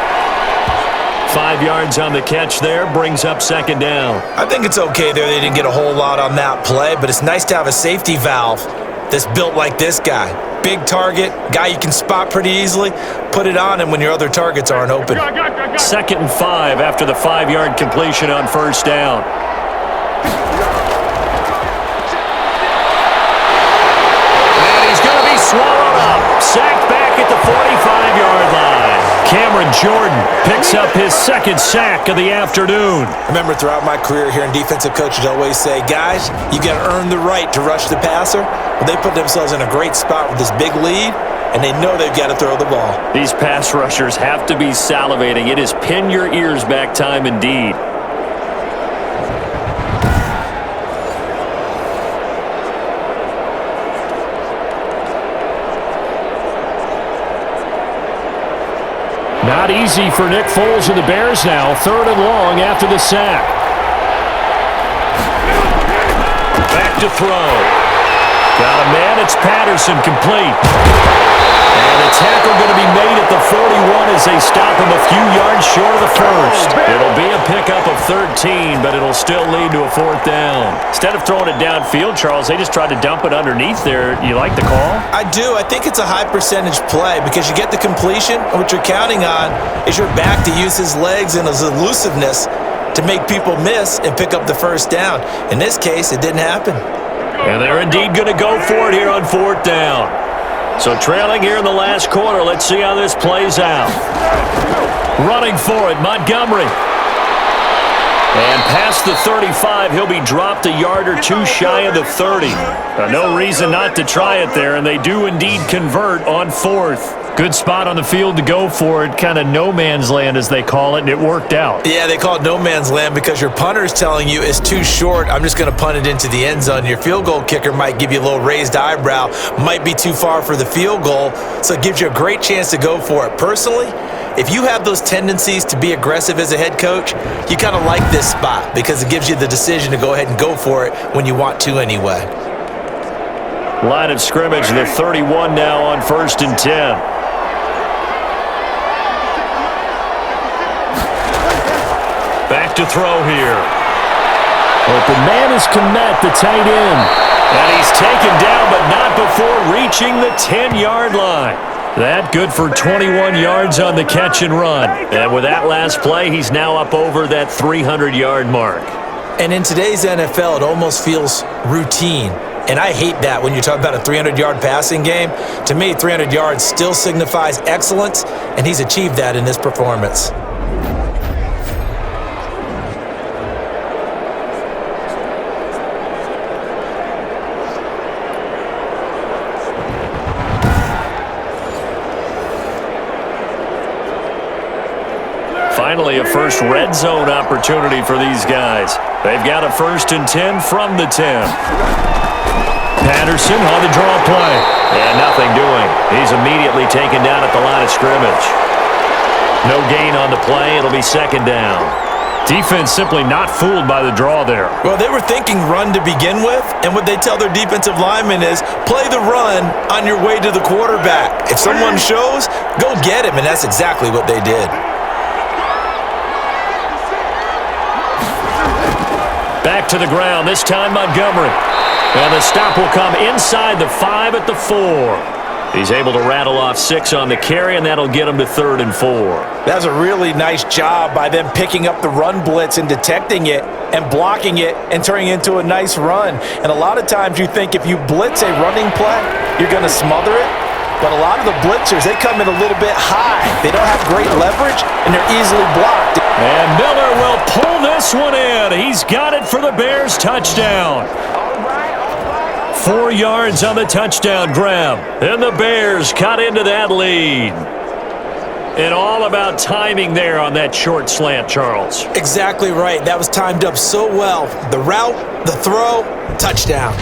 5 yards on the catch there, brings up 2nd down.
I think it's okay there. They didn't get a whole lot on that play, but it's nice to have a safety valve that's built like this guy. Big target, guy you can spot pretty easily. Put it on him when your other targets aren't open.
2nd and 5 after the 5-yard completion on 1st down. And he's going to be swallowed up. Sacked back at the 45-yard line. Cameron Jordan picks up his 2nd sack of the afternoon.
I remember throughout my career hearing defensive coaches always say, guys, you got to earn the right to rush the passer. Well, they put themselves in a great spot with this big lead, and they know they've got to throw the ball.
These pass rushers have to be salivating. It is pin your ears back time indeed. Not easy for Nick Foles and the Bears now. 3rd and long after the sack. Back to throw. Got a man. It's Patterson, complete. And a tackle going to be made at the 41 as they stop him a few yards short of the first. It'll be a pickup of 13, but it'll still lead to a 4th down. Instead of throwing it downfield, Charles, they just tried to dump it underneath there. You like the call?
I do. I think it's a high percentage play because you get the completion, and what you're counting on is your back to use his legs and his elusiveness to make people miss and pick up the 1st down. In this case, it didn't happen.
And they're indeed going to go for it here on 4th down. So trailing here in the last quarter, let's see how this plays out. Running for it, Montgomery. And past the 35, he'll be dropped a yard or two shy of the 30. No reason not to try it there, and they do indeed convert on 4th. Good spot on the field to go for it, kind of no man's land as they call it, and it worked out.
Yeah, they call it no man's land because your punter's telling you it's too short. I'm just going to punt it into the end zone. Your field goal kicker might give you a little raised eyebrow, might be too far for the field goal, so it gives you a great chance to go for it. Personally, if you have those tendencies to be aggressive as a head coach, you kind of like this spot because it gives you the decision to go ahead and go for it when you want to anyway.
Line of scrimmage, the 31 now on 1st and 10. Back to throw here. Open man is Komet, the tight end. And he's taken down, but not before reaching the 10-yard line. That good for 21 yards on the catch and run. And with that last play, he's now up over that 300-yard mark.
And in today's NFL, it almost feels routine. And I hate that when you talk about a 300-yard passing game. To me, 300 yards still signifies excellence, and he's achieved that in this performance.
Finally, a first red zone opportunity for these guys. They've got a 1st and 10 from the 10. Patterson on the draw play. And nothing doing. He's immediately taken down at the line of scrimmage. No gain on the play. It'll be 2nd down. Defense simply not fooled by the draw there.
Well, they were thinking run to begin with, and what they tell their defensive linemen is play the run on your way to the quarterback. If someone shows, go get him, and that's exactly what they did.
Back to the ground, this time Montgomery. And the stop will come inside the 5 at the 4. He's able to rattle off 6 on the carry, and that'll get him to 3rd and 4.
That's a really nice job by them picking up the run blitz and detecting it and blocking it and turning it into a nice run. And a lot of times you think if you blitz a running play, you're going to smother it. But a lot of the blitzers, they come in a little bit high. They don't have great leverage, and they're easily blocked.
And Miller will pull this one in. He's got it for the Bears touchdown. 4 yards on the touchdown grab. And the Bears cut into that lead. And all about timing there on that short slant, Charles.
Exactly right. That was timed up so well. The route, the throw, touchdown.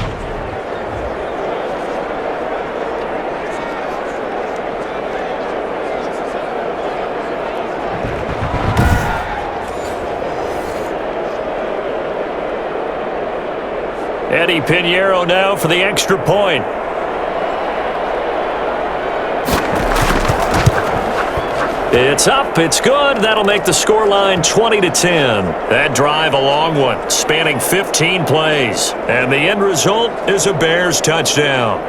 Eddie Pinheiro now for the extra point. It's up, it's good. That'll make the scoreline 20-10. That drive a long one, spanning 15 plays. And the end result is a Bears touchdown.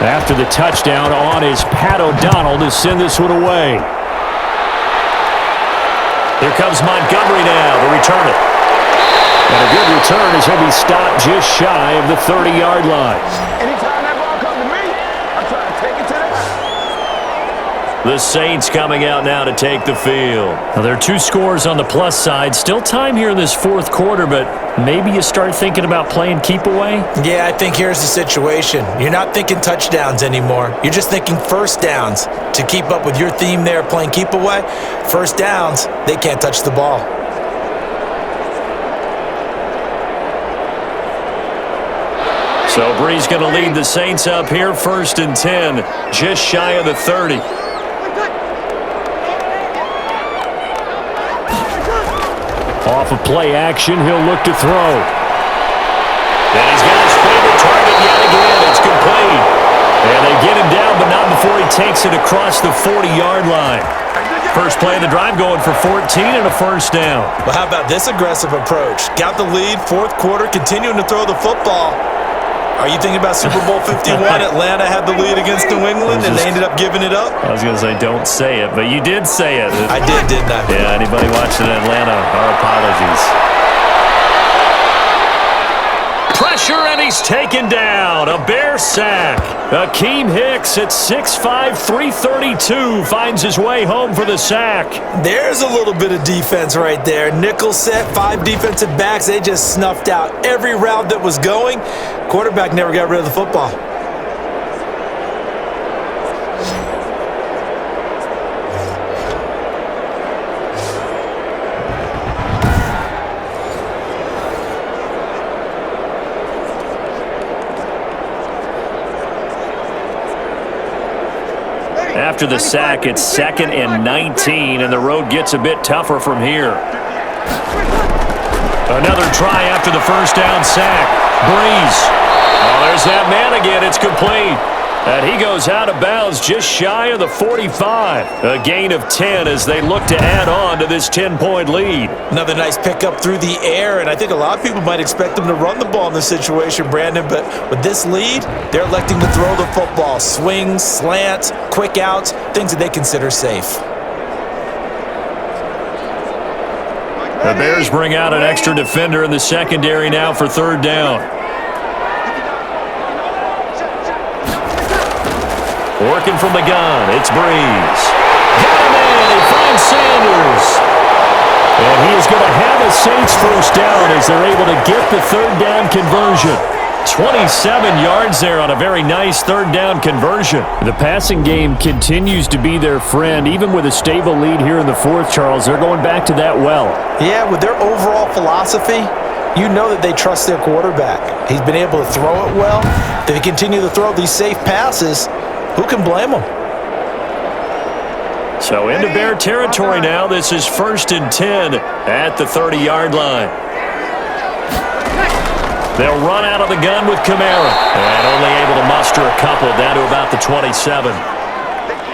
After the touchdown on is Pat O'Donnell to send this one away. Here comes Montgomery now to return it. And a good return as he'll be stopped just shy of the 30-yard line.
Anytime that ball comes to me, I'm trying to take it to the house.
The Saints coming out now to take the field. Now, there are 2 scores on the plus side. Still time here in this 4th quarter, but maybe you start thinking about playing keep away?
Yeah, I think here's the situation. You're not thinking touchdowns anymore. You're just thinking first downs. To keep up with your theme there, playing keep away, first downs, they can't touch the ball.
So Brees going to lead the Saints up here, 1st and 10, just shy of the 30. Off of play action, he'll look to throw. And he's got his favorite target yet again. It's complete. And they get him down, but not before he takes it across the 40-yard line. First play of the drive going for 14 and a first down.
Well, how about this aggressive approach? Got the lead, 4th quarter, continuing to throw the football. Are you thinking about Super Bowl 51? Atlanta had the lead against New England, and they ended up giving it up?
I was going to say, don't say it, but you did say it.
I did, didn't I?
Yeah, anybody watching Atlanta, our apologies. Pressure, and he's taken down. A Bear sack. Akeem Hicks at 6'5", 332 finds his way home for the sack.
There's a little bit of defense right there. Nickel set, 5 defensive backs. They just snuffed out every route that was going. Quarterback never got rid of the football.
After the sack, it's 2nd and 19, and the road gets a bit tougher from here. Another try after the first down sack. Brees. Oh, there's that man again. It's complete. And he goes out of bounds just shy of the 45. A gain of 10 as they look to add on to this 10-point lead.
Another nice pickup through the air, and I think a lot of people might expect them to run the ball in this situation, Brandon, but with this lead, they're electing to throw the football. Swings, slants, quick outs, things that they consider safe.
The Bears bring out an extra defender in the secondary now for 3rd down. Working from the gun, it's Brees. Got him in, he finds Sanders. And he is going to have a Saints first down as they're able to get the 3rd down conversion. 27 yards there on a very nice 3rd down conversion. The passing game continues to be their friend. Even with a stable lead here in the 4th, Charles, they're going back to that well.
Yeah, with their overall philosophy, you know that they trust their quarterback. He's been able to throw it well. They continue to throw these safe passes. Who can blame them?
So into Bear territory now. This is 1st and 10 at the 30-yard line. They'll run out of the gun with Kamara. And only able to muster a couple down to about the 27.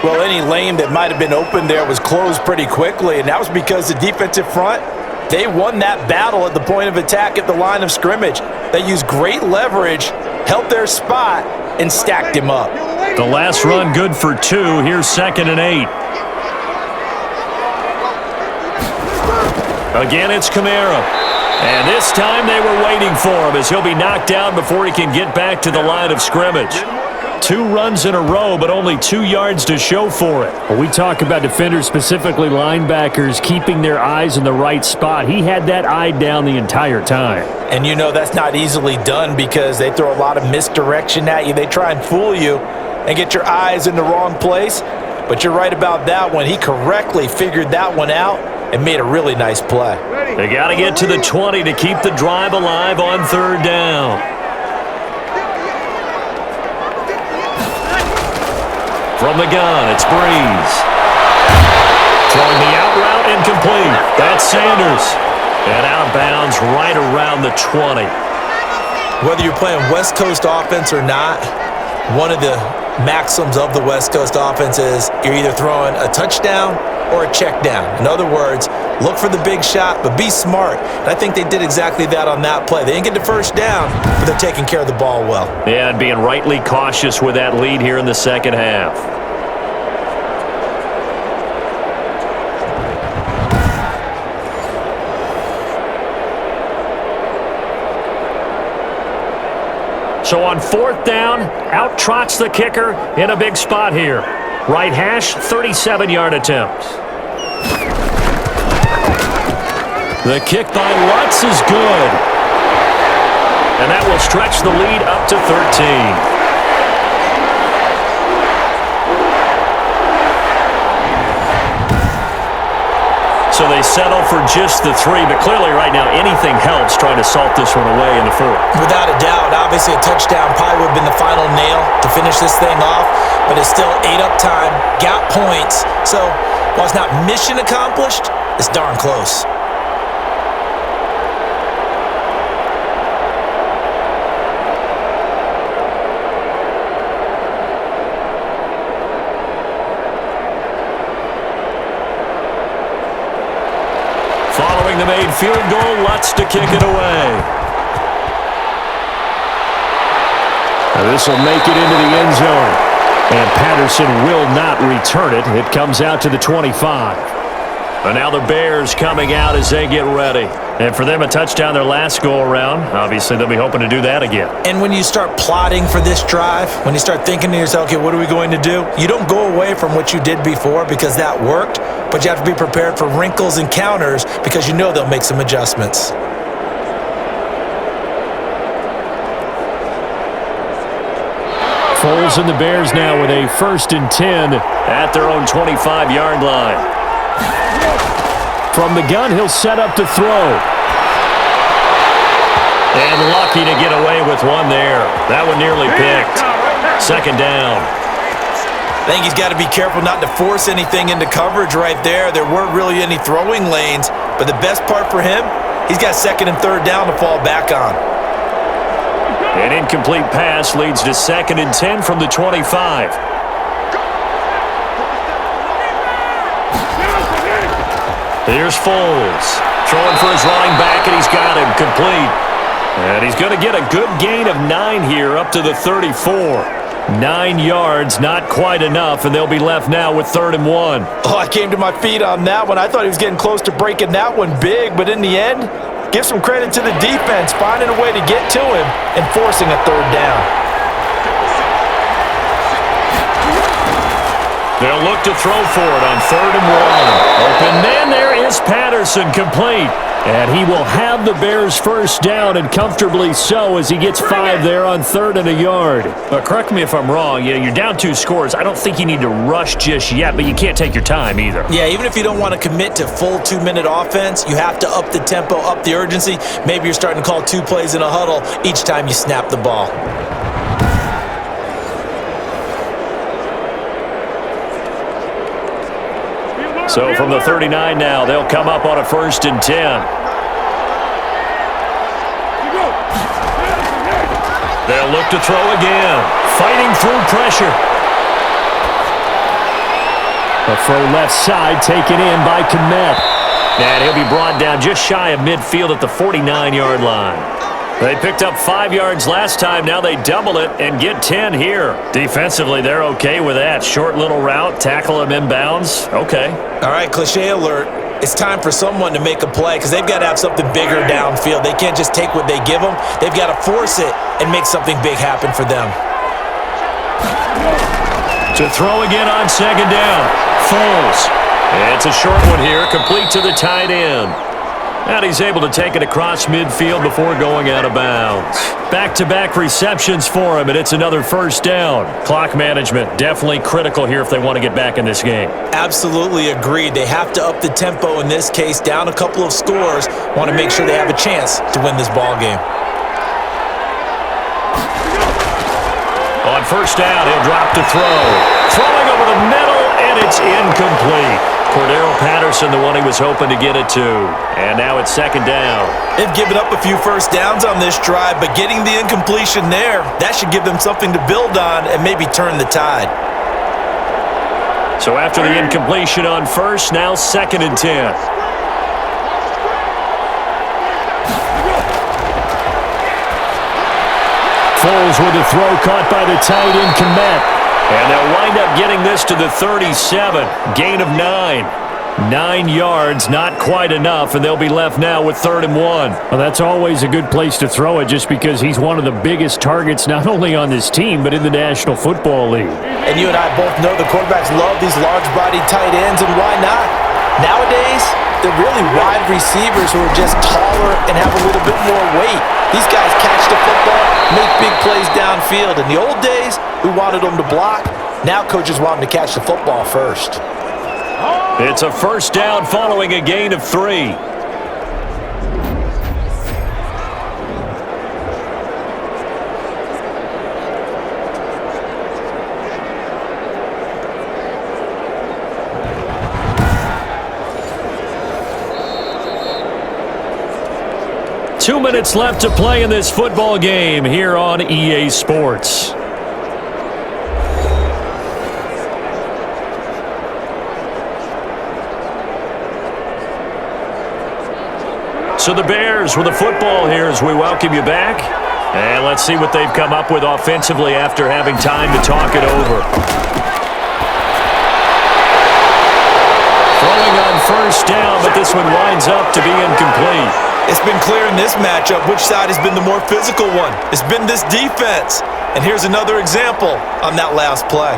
Well, any lane that might have been open there was closed pretty quickly, and that was because the defensive front, they won that battle at the point of attack at the line of scrimmage. They used great leverage, held their spot, and stacked him up.
The last run good for 2. Here's 2nd and 8. Again, it's Kamara. And this time they were waiting for him as he'll be knocked down before he can get back to the line of scrimmage. 2 runs in a row, but only 2 yards to show for it.
When we talk about defenders, specifically linebackers, keeping their eyes in the right spot, he had that eye down the entire time.
And you know that's not easily done because they throw a lot of misdirection at you. They try and fool you and get your eyes in the wrong place. But you're right about that one. He correctly figured that one out and made a really nice play.
They got to get to the 20 to keep the drive alive on 3rd down. From the gun, it's Brees. Throwing the out route incomplete. That's Sanders. And out of bounds right around the 20.
Whether you're playing West Coast offense or not, one of the maxims of the West Coast offense is you're either throwing a touchdown or a check down. In other words, look for the big shot, but be smart. And I think they did exactly that on that play. They didn't get the first down, but they're taking care of the ball well.
Yeah, and being rightly cautious with that lead here in the 2nd half. So on 4th down, out trots the kicker in a big spot here. Right hash, 37-yard attempt. The kick by Lutz is good. And that will stretch the lead up to 13. So they settle for just the 3, but clearly right now anything helps trying to salt this one away in the 4th.
Without a doubt, obviously a touchdown probably would have been the final nail to finish this thing off, but it's still ate up time, got points. So while it's not mission accomplished, it's darn close.
Following the made field goal, Lutz to kick it away.
This will make it into the end zone. And Patterson will not return it. It comes out to the 25.
And now the Bears coming out as they get ready. And for them, a touchdown their last go-around. Obviously, they'll be hoping to do that again.
And when you start plotting for this drive, when you start thinking to yourself, okay, what are we going to do? You don't go away from what you did before because that worked, but you have to be prepared for wrinkles and counters because you know they'll make some adjustments.
Foles and the Bears now with a 1st and 10
at their own 25-yard line.
From the gun, he'll set up to throw.
And lucky to get away with one there. That one nearly picked. 2nd down.
I think he's got to be careful not to force anything into coverage right there. There weren't really any throwing lanes, but the best part for him, he's got 2nd and 3rd down to fall back on.
An incomplete pass leads to 2nd and 10 from the 25. Here's Foles. Throwing for his running back, and he's got him complete. And he's going to get a good gain of 9 here up to the 34. 9 yards, not quite enough, and they'll be left now with 3rd and 1.
Oh, I came to my feet on that one. I thought he was getting close to breaking that one big, but in the end, give some credit to the defense, finding a way to get to him and forcing a 3rd down.
They'll look to throw for it on 3rd and 1. Open man, there is Patterson, complete.
And he will have the Bears' 1st down, and comfortably so, as he gets 5 there on 3rd and a yard.
But correct me if I'm wrong. You're down 2 scores. I don't think you need to rush just yet, but you can't take your time either.
Yeah, even if you don't want to commit to full 2-minute offense, you have to up the tempo, up the urgency. Maybe you're starting to call 2 plays in a huddle each time you snap the ball.
So from the 39 now, they'll come up on a 1st and 10. They'll look to throw again, fighting through pressure.
A throw left side taken in by Kmet.
And he'll be brought down just shy of midfield at the 49-yard line. They picked up 5 yards last time. Now they double it and get 10 here. Defensively, they're okay with that. Short little route, tackle him inbounds. Okay.
All right, cliche alert. It's time for someone to make a play because they've got to have something bigger downfield. They can't just take what they give them. They've got to force it and make something big happen for them.
To throw again on 2nd down. Foles. It's a short one here, complete to the tight end. And he's able to take it across midfield before going out of bounds. Back-to-back receptions for him, and it's another 1st down. Clock management definitely critical here if they want to get back in this game.
Absolutely agreed. They have to up the tempo in this case, down a couple of scores. Want to make sure they have a chance to win this ball game.
On 1st down, he'll drop to throw. Throwing over the middle, and it's incomplete. Cordero Patterson, the one he was hoping to get it to. And now it's 2nd down.
They've given up a few 1st downs on this drive, but getting the incompletion there, that should give them something to build on and maybe turn the tide.
So after the incompletion on 1st, now 2nd and 10.
Foles with a throw caught by the tight end, Kmet.
And they'll wind up getting this to the 37. Gain of 9.
9 yards, not quite enough, and they'll be left now with 3rd and 1. Well, that's always a good place to throw it just because he's one of the biggest targets not only on this team but in the National Football League.
And you and I both know the quarterbacks love these large-bodied tight ends, and why not? Nowadays, they're really wide receivers who are just taller and have a little bit more weight. These guys catch the football, make big plays downfield. In the old days, we wanted them to block. Now coaches want them to catch the football first.
It's a 1st down following a gain of 3. Two minutes left to play in this football game here on EA Sports. So the Bears with the football here as we welcome you back. And let's see what they've come up with offensively after having time to talk it over. Throwing on first down, but this one winds up to be incomplete.
It's been clear in this matchup which side has been the more physical one. It's been this defense. And here's another example on that last play.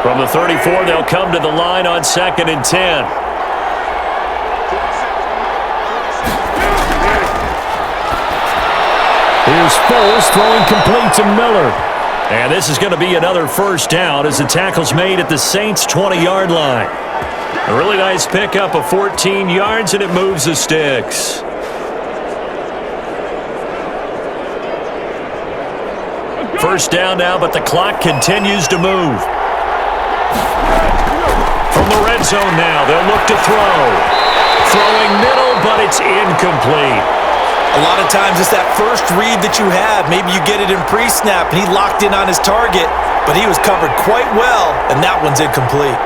From the 34, they'll come to the line on 2nd and 10. Here's Foles throwing complete to Miller. And this is going to be another first down as the tackle's made at the Saints' 20-yard line. A really nice pickup of 14 yards, and it moves the sticks. First down now, but the clock continues to move. From the red zone now, they'll look to throw. Throwing middle, but it's incomplete.
A lot of times it's that first read that you have. Maybe you get it in pre-snap, and he locked in on his target, but he was covered quite well, and that one's incomplete.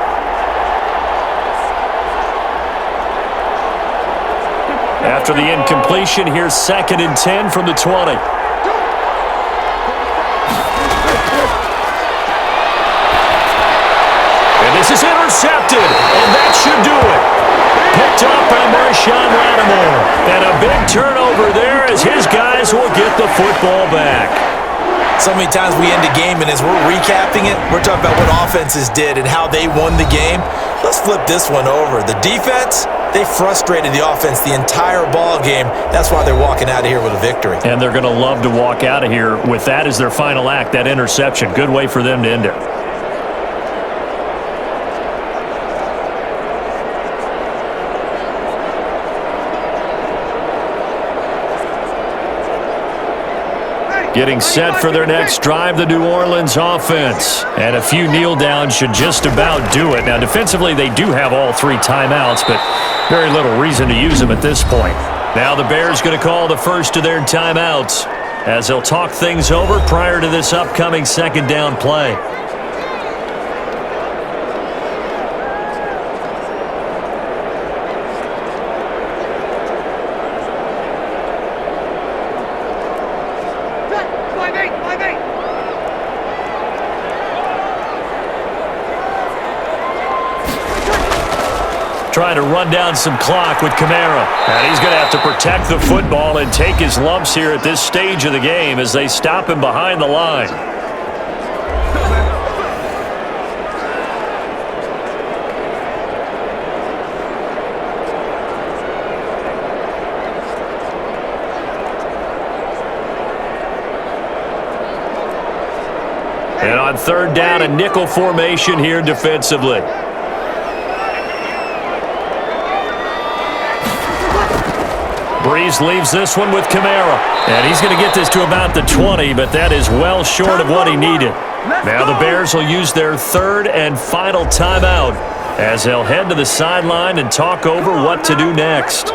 After the incompletion, here's 2nd and 10 from the 20. And this is intercepted, and that should do it. Picked up by Marshawn Lattimore. And a big turnover there as his guys will get the football back.
So many times we end a game, and as we're recapping it, we're talking about what offenses did and how they won the game. Let's flip this one over. The defense, they frustrated the offense the entire ball game. That's why they're walking out of here with a victory.
And they're going to love to walk out of here with that as their final act, that interception. Good way for them to end it. Getting set for their next drive, the New Orleans offense. And a few kneel downs should just about do it. Now, defensively, they do have all 3 timeouts, but very little reason to use them at this point. Now the Bears going to call the first of their timeouts as they'll talk things over prior to this upcoming 2nd down play. Trying to run down some clock with Kamara. And he's going to have to protect the football and take his lumps here at this stage of the game as they stop him behind the line. And on 3rd down, a nickel formation here defensively. Brees leaves this one with Kamara. And he's going to get this to about the 20, but that is well short of what he needed. Now the Bears will use their 3rd and final timeout as they'll head to the sideline and talk over what to do next.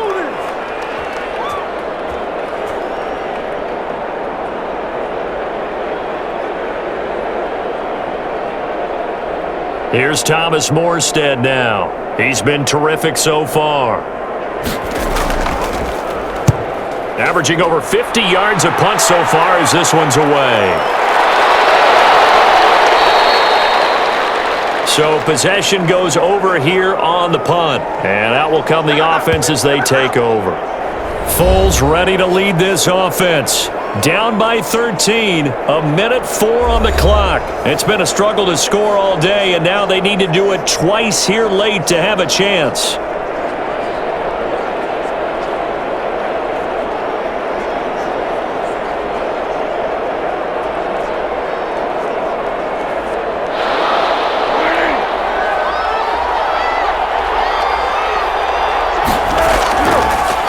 Here's Thomas Morstead now. He's been terrific so far. Averaging over 50 yards a punt so far as this one's away. So possession goes over here on the punt. And out will come the offense as they take over. Foles ready to lead this offense. Down by 13, a minute 4 on the clock. It's been a struggle to score all day, and now they need to do it twice here late to have a chance.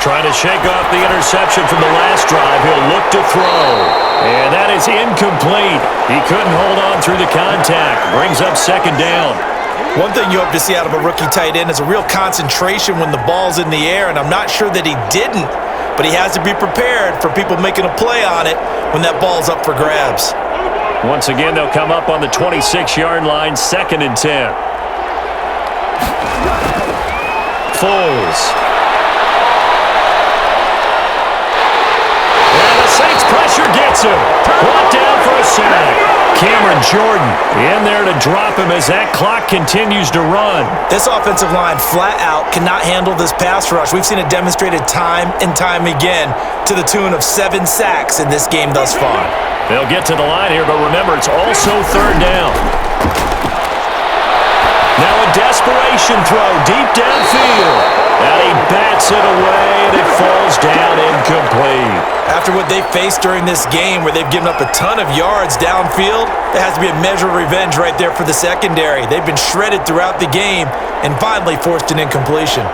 Trying to shake off the interception from the last drive. He'll look to throw. And that is incomplete. He couldn't hold on through the contact. Brings up 2nd down.
One thing you hope to see out of a rookie tight end is a real concentration when the ball's in the air, and I'm not sure that he didn't, but he has to be prepared for people making a play on it when that ball's up for grabs.
Once again, they'll come up on the 26-yard line, 2nd and 10. Foles.
him. Brought down for a sack. Cameron Jordan in there to drop him as that clock continues to run.
This offensive line flat out cannot handle this pass rush. We've seen it demonstrated time and time again to the tune of 7 sacks in this game thus far.
They'll get to the line here, but remember, it's also third down. Now a desperation throw deep downfield. And he bats it away, and it falls down incomplete.
After what they faced during this game where they've given up a ton of yards downfield, there has to be a measure of revenge right there for the secondary. They've been shredded throughout the game and finally forced an incompletion.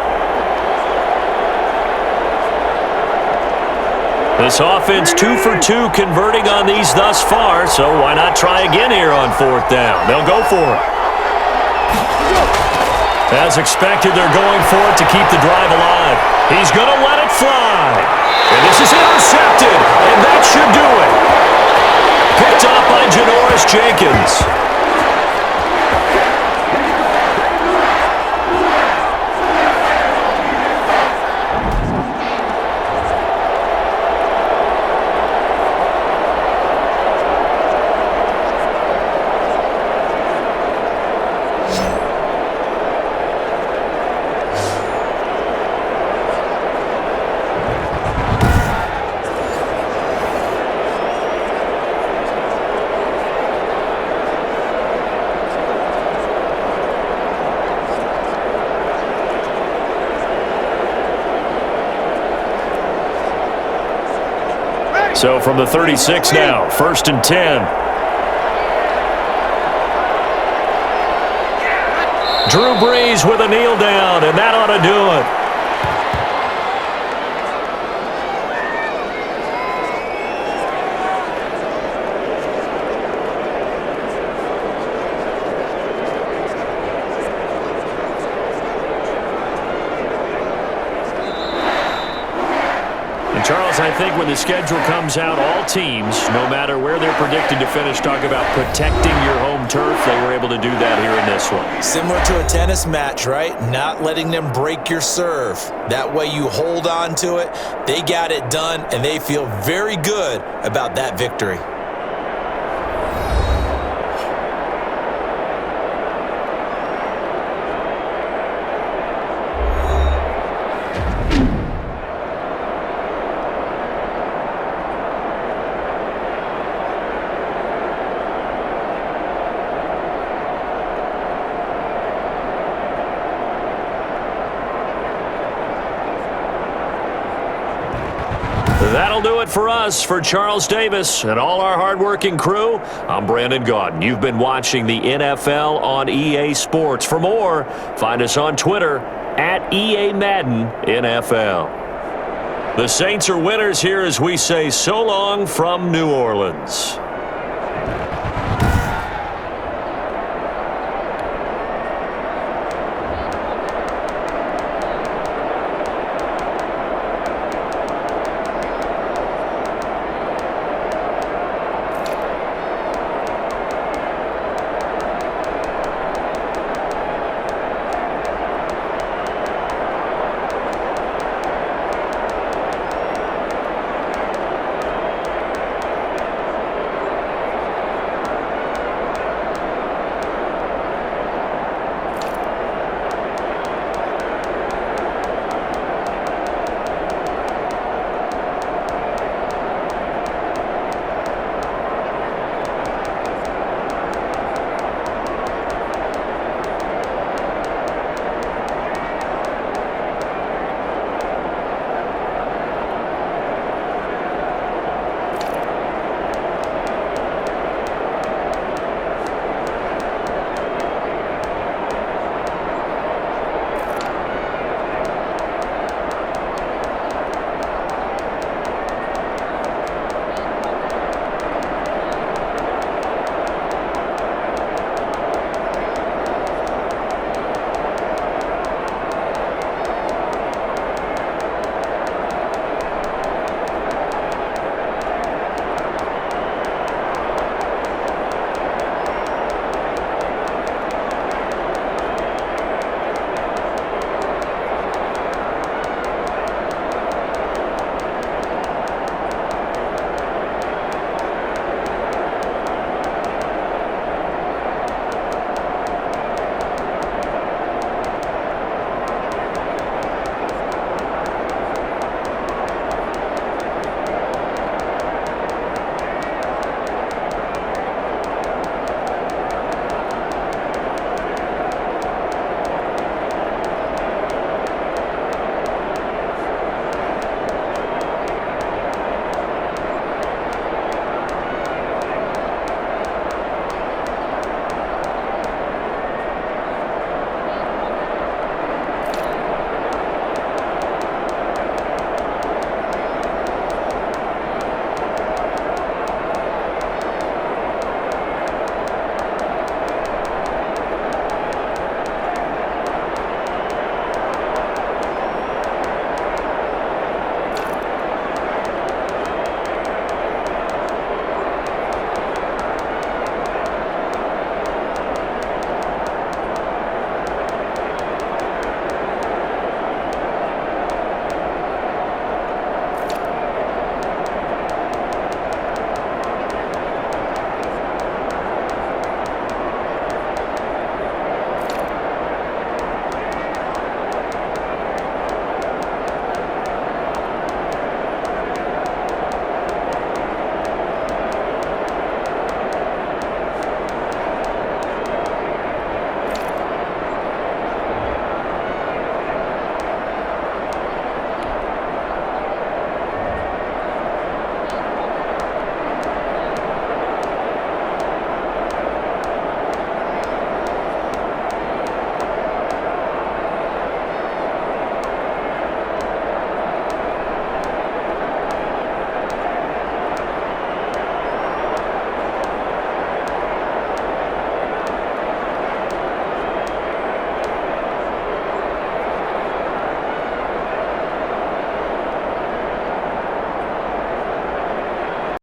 This offense 2 for 2 converting on these thus far, so why not try again here on fourth down? They'll go for it. As expected, they're going for it to keep the drive alive. He's going to let it fly. And this is intercepted, and that should do it. Picked up by Janoris Jenkins. So from the 36 now, 1st and 10. Drew Brees with a kneel down, and that ought to do it. Charles, I think when the schedule comes out, all teams, no matter where they're predicted to finish, talk about protecting your home turf. They were able to do that here in this one.
Similar to a tennis match, right? Not letting them break your serve. That way you hold on to it. They got it done, and they feel very good about that victory.
That'll do it for us. For Charles Davis and all our hardworking crew, I'm Brandon Gaudin. You've been watching the NFL on EA Sports. For more, find us on Twitter at EA Madden NFL. The Saints are winners here as we say so long from New Orleans.